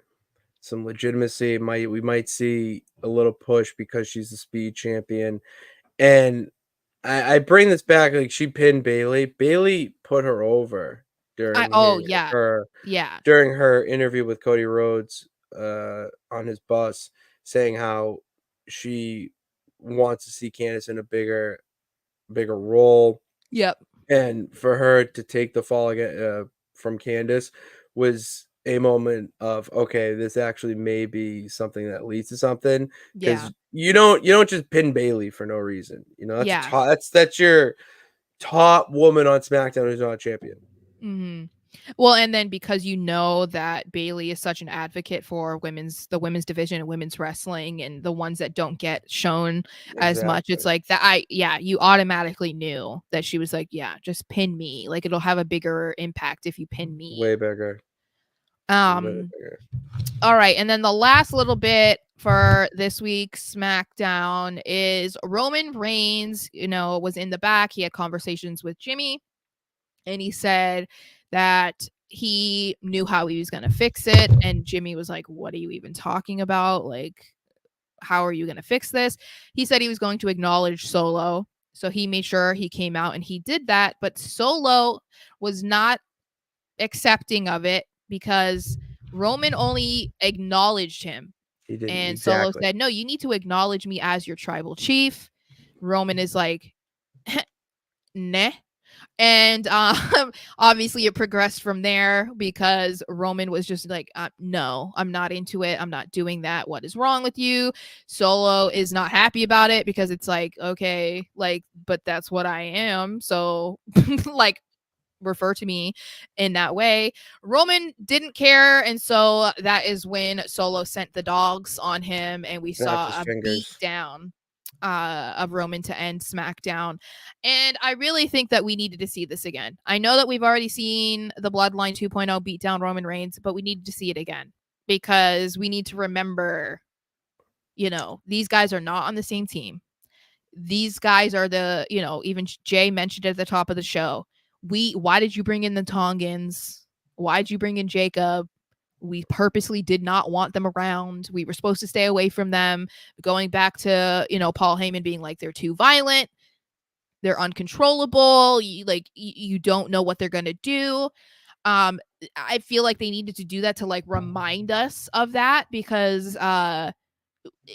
some legitimacy. We might see a little push because she's the speed champion. And I bring this back, like she pinned Bailey. Bailey put her over during Yeah. her Yeah. during her interview with Cody Rhodes on his bus, saying how she wants to see Candice in a bigger role. Yep. And for her to take the fall again from Candice was a moment of, okay, this actually may be something that leads to something, Yeah. because you don't just pin Bailey for no reason. That's Yeah. that's your top woman on SmackDown who's not a champion. Mm-hmm. Well, and then because that Bailey is such an advocate for the women's division and women's wrestling and the ones that don't get shown as much, it's Exactly. like that. You automatically knew that she was like, yeah, just pin me. Like it'll have a bigger impact if you pin me. Way bigger. All right, and then the last little bit for this week's SmackDown is Roman Reigns, was in the back. He had conversations with Jimmy, and he said that he knew how he was going to fix it. And Jimmy was like, what are you even talking about? Like, how are you going to fix this? He said he was going to acknowledge Solo. So he made sure he came out and he did that. But Solo was not accepting of it because Roman only acknowledged him. He didn't. And Exactly. Solo said, no, you need to acknowledge me as your tribal chief. Roman is like, nah. And obviously it progressed from there because Roman was just like, no, I'm not into it. I'm not doing that. What is wrong with you? Solo is not happy about it because it's like, okay, like, but that's what I am. So like, refer to me in that way. Roman didn't care, and so that is when Solo sent the dogs on him, and we saw a beat down of Roman to end SmackDown. And I really think that we needed to see this again. I know that we've already seen the Bloodline 2.0 beat down Roman Reigns, but we needed to see it again because we need to remember, these guys are not on the same team. These guys are the, even Jay mentioned at the top of the show. Why did you bring in the Tongans? Why did you bring in Jacob? We purposely did not want them around. We were supposed to stay away from them. Going back to, Paul Heyman being like, they're too violent. They're uncontrollable. You don't know what they're going to do. I feel like they needed to do that to like remind us of that because,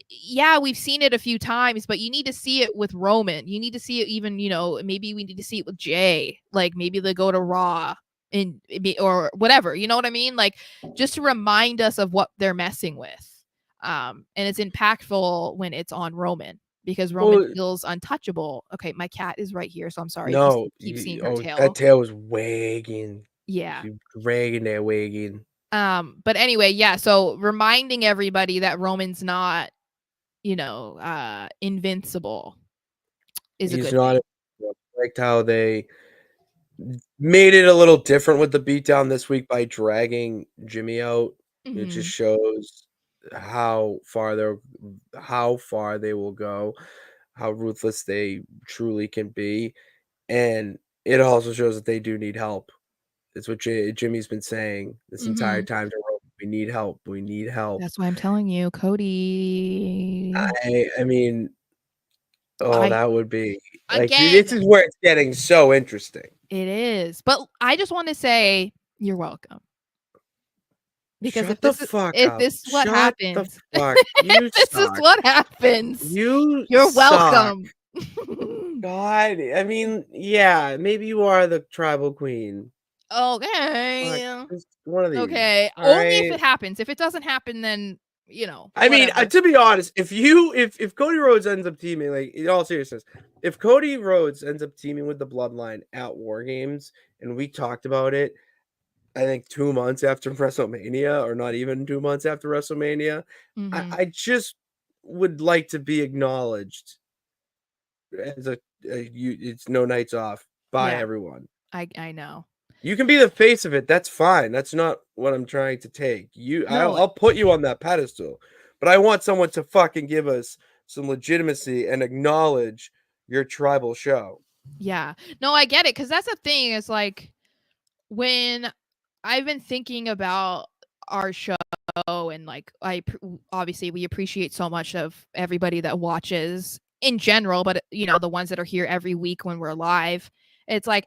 yeah, we've seen it a few times, but you need to see it with Roman. You need to see it even, maybe we need to see it with Jay. Like maybe they go to Raw and or whatever. You know what I mean? Like just to remind us of what they're messing with. And it's impactful when it's on Roman because Roman feels untouchable. Okay, my cat is right here, so I'm sorry. No, if you keep seeing her tail. That tail was wagging. Yeah, dragging that wagging. But anyway, yeah. So reminding everybody that Roman's not, invincible is a good thing. I liked how they made it a little different with the beatdown this week by dragging Jimmy out. It just shows how far they will go, how ruthless they truly can be, and it also shows that they do need help. It's what Jimmy's been saying this entire time. We need help. We need help. That's why I'm telling you, Cody. I mean, that would be like again, this is where it's getting so interesting. It is, but I just want to say you're welcome. Because Shut the fuck if up. this is what happens, if this is what happens, you're welcome. God, I mean, yeah, maybe you are the tribal queen. Okay. Just one of these. Okay. Only if it happens. If it doesn't happen, then I mean, to be honest, if Cody Rhodes ends up teaming, like in all seriousness, if Cody Rhodes ends up teaming with the Bloodline at War Games, and we talked about it, I think 2 months after WrestleMania, or not even 2 months after WrestleMania, I just would like to be acknowledged as it's no nights off by everyone. I know. You can be the face of it. That's fine. That's not what I'm trying to take. I'll put you on that pedestal, but I want someone to fucking give us some legitimacy and acknowledge your tribal show. Yeah. No, I get it. Cause that's the thing is like when I've been thinking about our show and like, obviously we appreciate so much of everybody that watches in general, but the ones that are here every week when we're live, it's like,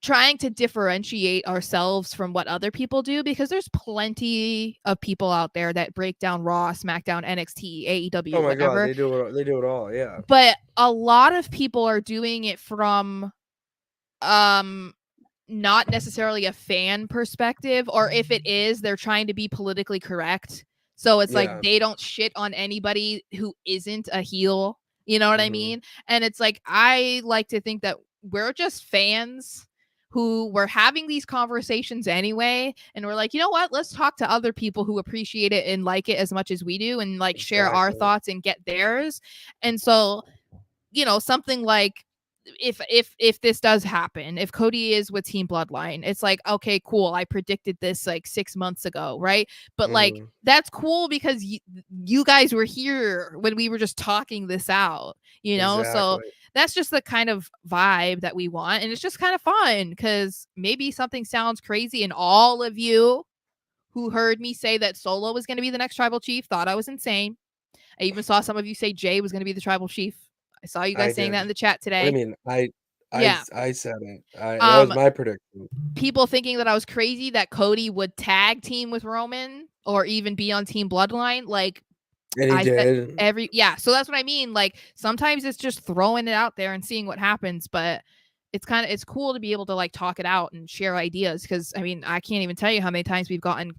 trying to differentiate ourselves from what other people do because there's plenty of people out there that break down Raw, SmackDown, NXT, AEW, Oh my whatever. God, they do it all, yeah. But a lot of people are doing it from not necessarily a fan perspective, or if it is, they're trying to be politically correct. So it's like they don't shit on anybody who isn't a heel. You know what I mean? And it's like I like to think that we're just fans who were having these conversations anyway, and we're like, you know what, let's talk to other people who appreciate it and like it as much as we do, and like share our thoughts and get theirs. And so something like if this does happen, if Cody is with Team Bloodline, it's like, okay, cool. I predicted this like 6 months ago, right? But like that's cool because you guys were here when we were just talking this out, you know? So Exactly. that's just the kind of vibe that we want. And it's just kind of fun because maybe something sounds crazy and all of you who heard me say that Solo was going to be the next tribal chief thought I was insane. I even saw some of you say Jay was going to be the tribal chief. I saw you guys saying that in the chat What do you today. mean? I Yeah. said it. That was my prediction. People thinking that I was crazy that Cody would tag team with Roman or even be on Team Bloodline. Like, And he did. So that's what I mean. Like, sometimes it's just throwing it out there and seeing what happens, but it's cool to be able to like talk it out and share ideas. Cause I mean, I can't even tell you how many times we've gotten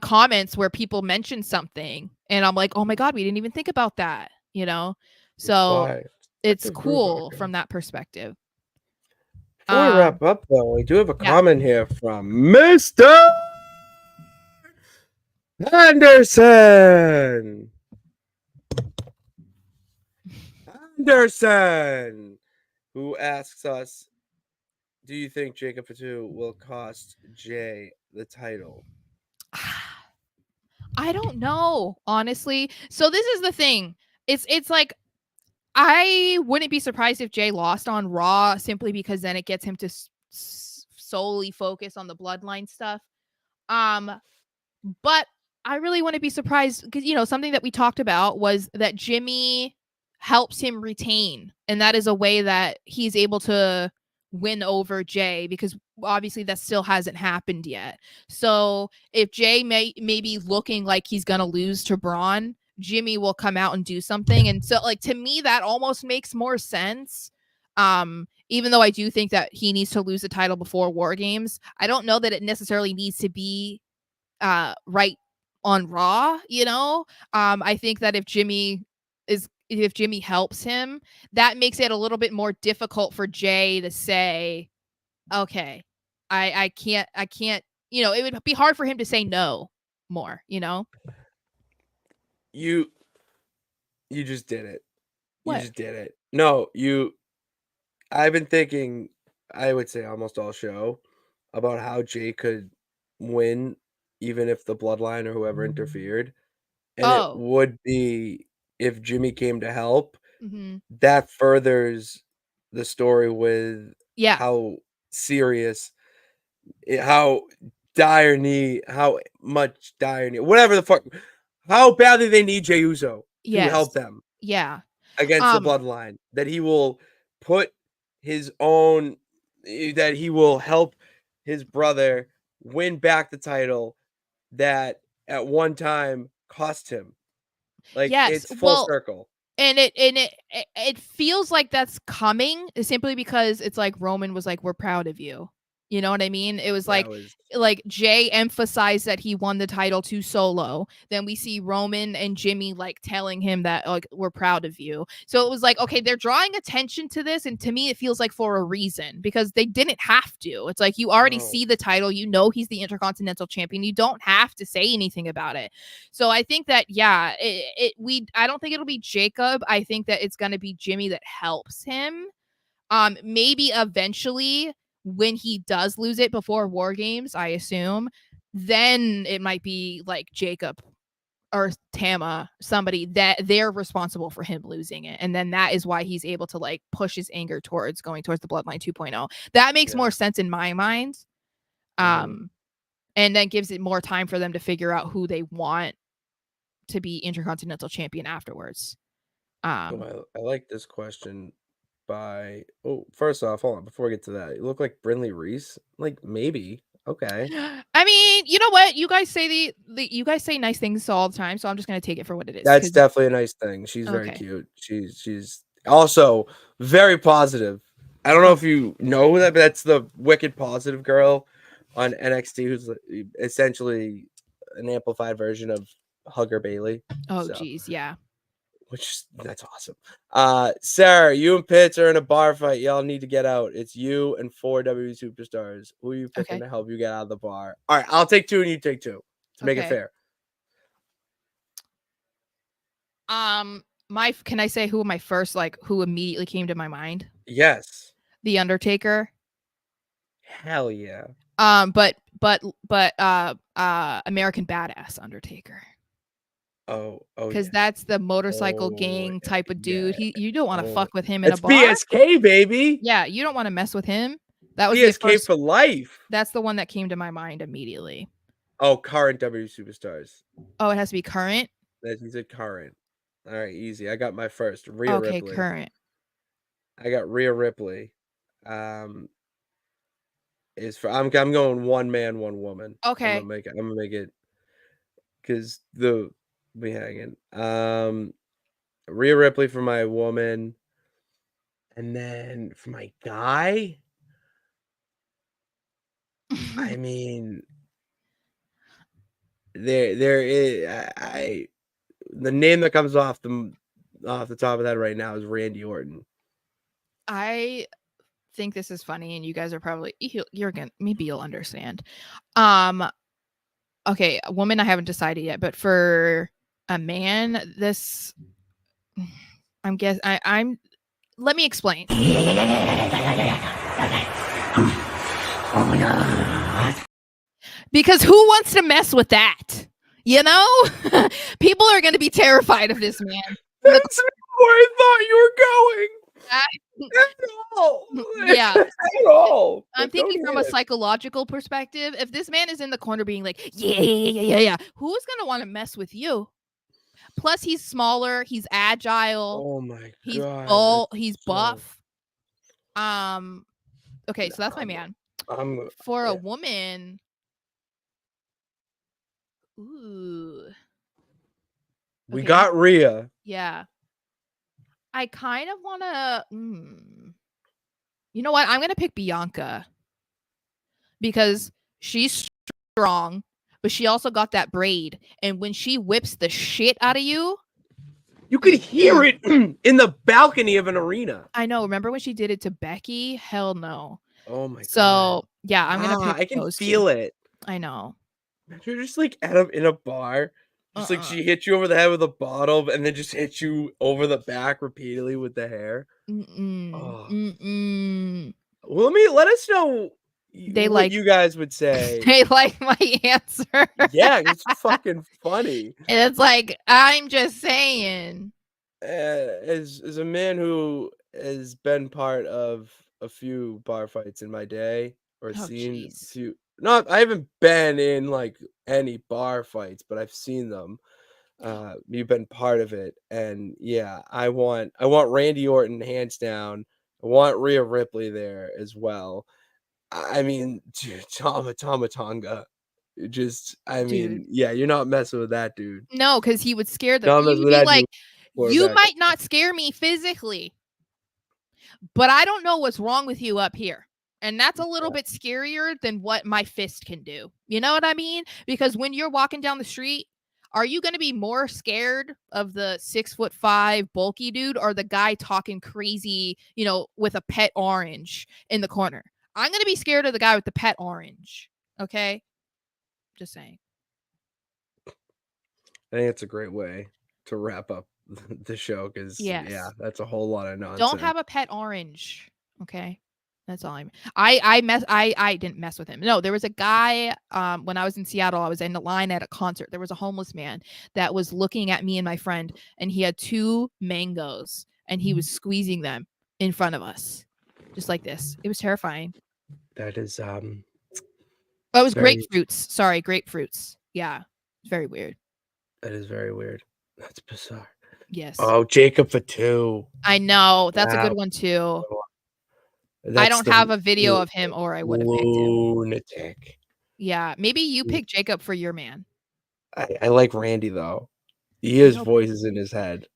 comments where people mention something and I'm like, oh my God, we didn't even think about that, you know? So it's cool from that perspective. Before we wrap up, though, we do have a comment here from Mr. Anderson. Who asks us, do you think Jacob Fatu will cost Jay the title? I don't know, honestly. So this is the thing. It's like I wouldn't be surprised if Jay lost on Raw simply because then it gets him to solely focus on the bloodline stuff. But I really wouldn't be surprised because, you know, something that we talked about was that Jimmy helps him retain. And that is a way that he's able to win over Jay because obviously that still hasn't happened yet. So if Jay may be looking like he's going to lose to Braun, Jimmy will come out and do something. And so like to me, that almost makes more sense. Even though I do think that he needs to lose the title before War Games, I don't know that it necessarily needs to be right on Raw, you know? I think that if Jimmy helps him, that makes it a little bit more difficult for Jay to say, okay, I can't, you know, it would be hard for him to say no more, you know? You just did it. What? You just did it. No, I've been thinking, I would say almost all show, about how Jay could win even if the bloodline or whoever interfered. And it would be if Jimmy came to help. That furthers the story with how serious, how much dire need, whatever the fuck, how badly they need Jey Uso to help them. Yeah. Against the bloodline, that he will put his own, that he will help his brother win back the title that at one time cost him. Like, it's full circle. And it feels like that's coming simply because it's like Roman was like, we're proud of you. You know what I mean? It was like Jay emphasized that he won the title to Solo. Then we see Roman and Jimmy like telling him that like we're proud of you. So it was like, okay, they're drawing attention to this, and to me it feels like for a reason because they didn't have to. It's like you already see the title, you know he's the Intercontinental Champion. You don't have to say anything about it. So I think that I don't think it'll be Jacob. I think that it's gonna be Jimmy that helps him. Maybe eventually when he does lose it before War Games, I assume, then it might be like Jacob or Tama, somebody that they're responsible for him losing it. And then that is why he's able to like push his anger towards going towards the Bloodline 2.0. That makes more sense in my mind. And then gives it more time for them to figure out who they want to be Intercontinental Champion afterwards. I like this question by, first off, hold on, before we get to that, you look like Brinley Reese. Like, maybe. Okay. I mean, you know what? You guys say you guys say nice things all the time, so I'm just gonna take it for what it is. That's definitely a nice thing. She's very cute. She's also very positive. I don't know if you know that, but that's the wicked positive girl on NXT, who's essentially an amplified version of Hugger Bailey. Oh, geez, yeah. That's awesome. Sarah, you and Pitts are in a bar fight. Y'all need to get out. It's you and 4 WWE superstars. Who are you picking to help you get out of the bar? All right, I'll take 2 and you take 2 to make it fair. Can I say who my first who immediately came to my mind? Yes. The Undertaker. Hell yeah. But American Badass Undertaker. Oh Because yeah. that's the motorcycle Oh gang type of dude. yeah. You don't want to Oh, fuck with him in a it's bar. BSK, baby. Yeah, you don't want to mess with him. That was the BSK first. for life. That's the one that came to my mind immediately. Oh, current W superstars. Oh, it has to be current. That he's a current. All right, easy. I got my first. Rhea Okay, Ripley. current. I got Rhea Ripley. Is for I'm going one man, one woman. Okay. I'm gonna make it because we hanging. Rhea Ripley for my woman, and then for my guy. I mean, there is the name that comes off the top of that right now is Randy Orton. I think this is funny, and you guys are probably maybe you'll understand. Okay, a woman I haven't decided yet, but for a man, this I'm let me explain. Because who wants to mess with that? You know? People are going to be terrified of this man. That's where I thought you were going. At all. Yeah. At all. I'm thinking from a psychological perspective. If this man is in the corner being like, yeah, who's going to want to mess with you? Plus, he's smaller. He's agile. Oh my god. He's bull. He's buff. Okay, so that's my man. For a woman. Ooh. We got Rhea. Yeah. I kind of want to. You know what? I'm going to pick Bianca. Because she's strong, but she also got that braid. And when she whips the shit out of you. You could hear it in the balcony of an arena. I know. Remember when she did it to Becky? Hell no. Oh my god. So, yeah, I'm going to pick I can those feel two. it. I know. You're just like in a bar. Just like she hit you over the head with a bottle and then just hit you over the back repeatedly with the hair. Oh. Well, let us know what you guys would say. They like my answer. Yeah, it's fucking funny. And it's like, I'm just saying. As a man who has been part of a few bar fights in my day or seen a few. I haven't been in like any bar fights, but I've seen them. You've been part of it, and yeah, I want Randy Orton hands down. I want Rhea Ripley there as well. I mean, Tama Tonga. Mean, yeah, you're not messing with that dude. No, because he would scare them. You'd be like, you might not scare me physically, but I don't know what's wrong with you up here. And that's a little bit scarier than what my fist can do. You know what I mean? Because when you're walking down the street, are you going to be more scared of the 6'5" bulky dude or the guy talking crazy, with a pet orange in the corner? I'm going to be scared of the guy with the pet orange. Okay? Just saying. I think it's a great way to wrap up the show because, yeah, that's a whole lot of nonsense. Don't have a pet orange. Okay? That's all I didn't mess with him. No, there was a guy when I was in Seattle. I was in the line at a concert. There was a homeless man that was looking at me and my friend, and he had 2 mangoes, and he was squeezing them in front of us, just like this. It was terrifying. That is Oh, it was grapefruits. Sorry, grapefruits. Yeah, it's very weird. That is very weird. That's bizarre. Yes. Oh, Jacob Fatu. I know. That's a good one too. I don't have a video of him, or I would have picked him. Lunatic. Yeah, maybe you pick Jacob for your man. I like Randy though. He has voices in his head.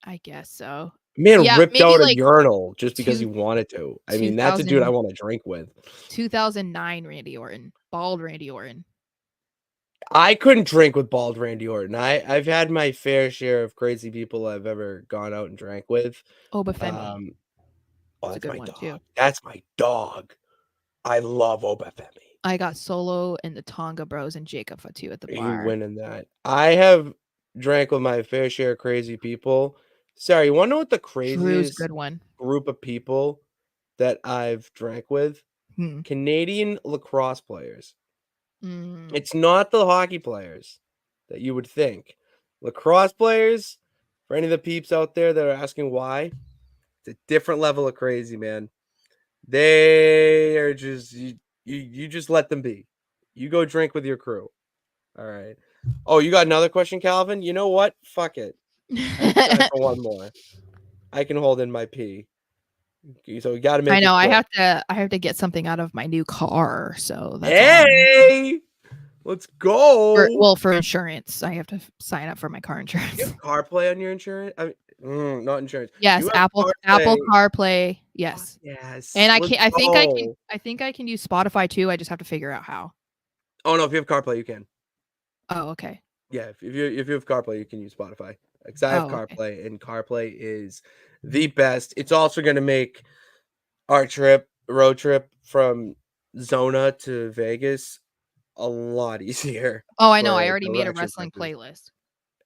I guess so. Man ripped out a urinal just because he wanted to. I mean, that's a dude I want to drink with. 2009 Randy Orton. Bald Randy Orton. I couldn't drink with bald Randy Orton. I've had my fair share of crazy people I've ever gone out and drank with. Obafemi. That's my dog. Too. That's my dog. I love Obafemi. I got Solo and the Tonga Bros and Jacob Fatu at the bar. You winning that. I have drank with my fair share of crazy people, Sarah, you want to know what the Drew's a craziest good one. group of people that I've drank with? Hmm. Canadian lacrosse players. Mm. It's not the hockey players that you would think. Lacrosse players, for any of the peeps out there that are asking why, it's a different level of crazy, man. They are just you just let them be. You go drink with your crew. All right. Oh, you got another question, Calvin? You know what? Fuck it. I have time for one more. I can hold in my pee. So we got to make I know. it quick. I have to get something out of my new car, so that's all. Hey, let's go. For insurance, I have to sign up for my car You insurance. have CarPlay on your insurance? I mean, not insurance. Yes, You have Apple CarPlay. CarPlay. Fuck Yes, yes. and Let's go. I think I can use Spotify too. I just have to figure out how. Oh no, if you have CarPlay, you can. Oh, okay. Yeah, if you have CarPlay, you can use Spotify. Because I have Oh, okay. CarPlay, and CarPlay is the best. It's also going to make our road trip from Zona to Vegas a lot easier Oh, I know. I for already made a direction wrestling purposes.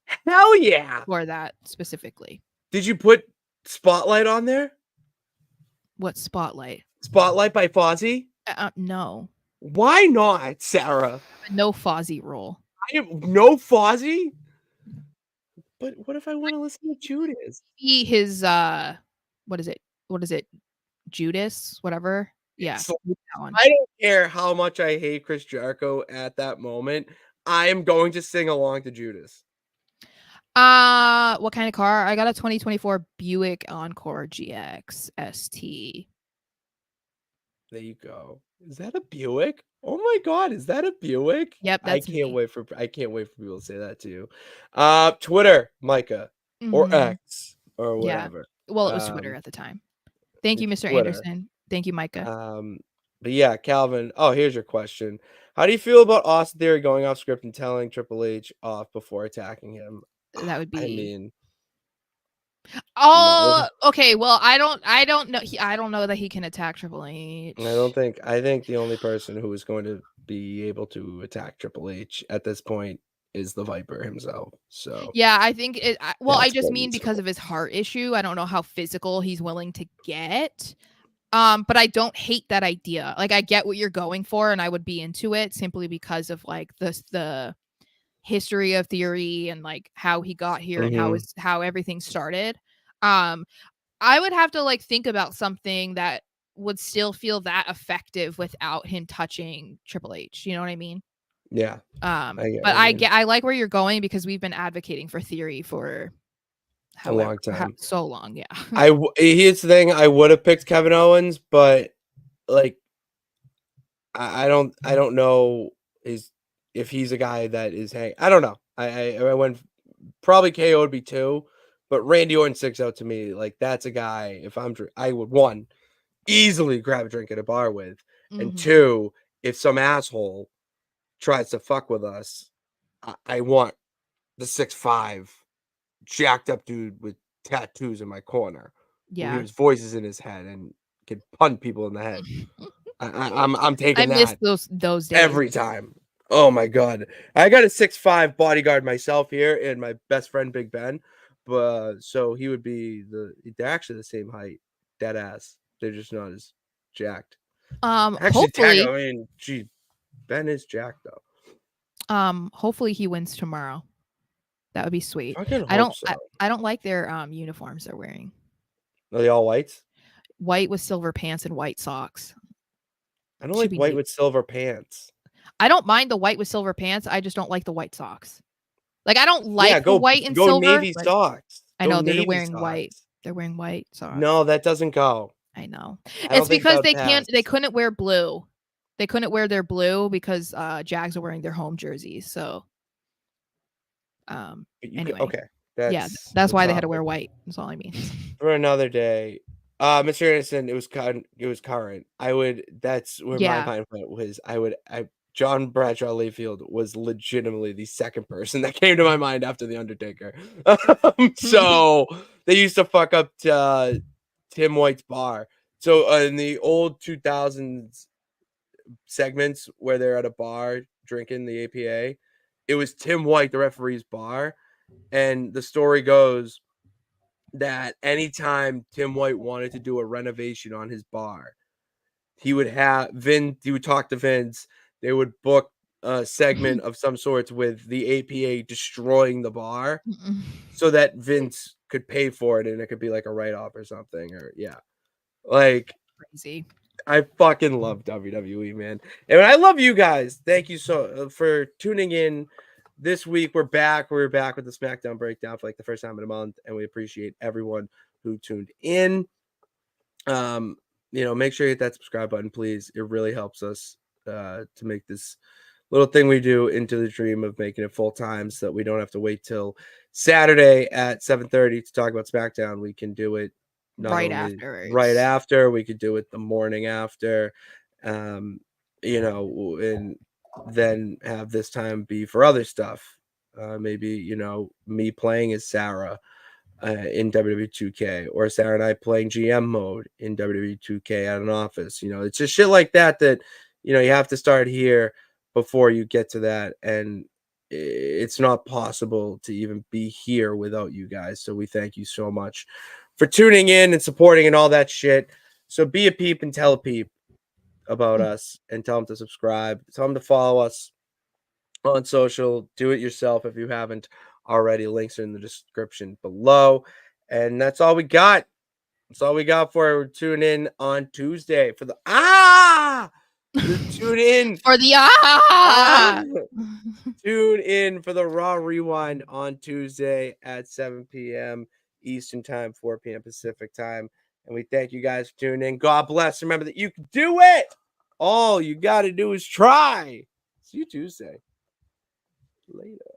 playlist Hell yeah! for that specifically. Did you put Spotlight on there? What Spotlight? Spotlight by Fozzy? No. Why not, Sarah? No Fozzy rule. I have no Fozzy? But what if I want to listen to Judas? His what is it? What is it? Judas, whatever. Yeah, So, that one. I don't care how much I hate Chris Jericho at that moment. I am going to sing along to Judas. What kind of car? I got a 2024 Buick Encore GX ST. There you go. Is that a Buick? Oh my god, is that a Buick? Yep, I that's can't me. wait for people to say that to you. Twitter, Micah, or Mhm. X, or Yeah. whatever. Well, it was Twitter at the time. Thank you, It's Mr. Twitter. Anderson. Thank you, Micah. But yeah, Calvin. Oh, here's your question. How do you feel about Austin Theory going off script and telling Triple H off before attacking him? That would I be. mean, Oh, no. okay. Well, I don't know. I don't know that he can attack Triple H. I think the only person who is going to be able to attack Triple H at this point is the Viper himself. So Yeah, I think it. Well, I that's just plain mean and because simple. of his heart issue. I don't know how physical he's willing to get. But I don't hate that idea. Like, I get what you're going for, and I would be into it simply because of like the history of Theory and like how he got here and Mhm. how everything started. Um, I would have to like think about something that would still feel that effective without him touching Triple H. You know what I mean? Yeah, I get But what you mean. I like where you're going because we've been advocating for Theory for A long time. so long. Yeah. Here's the thing. I would have picked Kevin Owens, but like I don't know if he's a guy that is I don't know. I went probably KO would be 2, but Randy Orton sticks out to me. Like that's a guy if I would 1 easily grab a drink at a bar with, and Mhm. 2 if some asshole tries to fuck with us, I want the 6'5" jacked up dude with tattoos in my corner who Yeah. hears voices in his head and can punt people in the head. I'm I taking miss that those days. every time. Oh my god. I got a 6'5" bodyguard myself here and my best friend Big Ben. But so he would be they're actually the same height. Dead ass. They're just not as jacked. Actually, Hopefully, gee, Ben is jacked though. hopefully he wins tomorrow. That would be sweet. Fucking hope so. I don't like their uniforms they're wearing. Are they all whites? White with silver pants and white socks. I don't Should like be white new. with silver pants. I don't mind the white with silver pants. I just don't like the white socks. Like, I don't Yeah, like the white and go silver, navy but socks. I Go know navy wearing white. socks. They're wearing white socks. No, that doesn't go. I know. I It's don't think that because would pass. they couldn't wear blue. They couldn't wear their blue because Jags are wearing their home jerseys. So But you could, anyway. okay. Yeah, That's that's the why they had to topic wear white. That's all I mean. for another day. Mr. Anderson, it was current. That's where my Yeah. mind went was John Bradshaw Layfield was legitimately the second person that came to my mind after The Undertaker. So they used to fuck up Tim White's bar. So in the old 2000s segments where they're at a bar drinking the APA, it was Tim White, the referee's bar. And the story goes that anytime Tim White wanted to do a renovation on his bar, he would talk to Vince. They would book a segment of some sorts with the APA destroying the bar so that Vince could pay for it and it could be like a write-off or something. Or like Crazy. I fucking love WWE, man. And I love you guys. Thank you so for tuning in this week. We're back with the Smackdown breakdown for like the first time in a month, and we appreciate everyone who tuned in. Make sure you hit that subscribe button, please. It really helps us to make this little thing we do into the dream of making it full time, so that we don't have to wait till Saturday at 7:30 to talk about SmackDown. We can do it Right afterwards. right after. We could do it the morning after, and then have this time be for other stuff. Maybe me playing as Sara in WWE 2K, or Sara and I playing GM mode in WWE 2K at an office. It's just shit like that you have to start here before you get to that, and it's not possible to even be here without you guys. So we thank you so much for tuning in and supporting and all that shit. So be a peep and tell a peep about us, and tell them to subscribe, tell them to follow us on social. Do it yourself if you haven't already. Links are in the description below. And that's all we got. That's all we got for it. Tune in on Tuesday for the tune in For the tune in for the Raw Rewind on Tuesday at 7 p.m. Eastern Time, 4 p.m. Pacific Time. And we thank you guys for tuning in. God bless. Remember that you can do it. All you got to do is try. See you Tuesday. Later.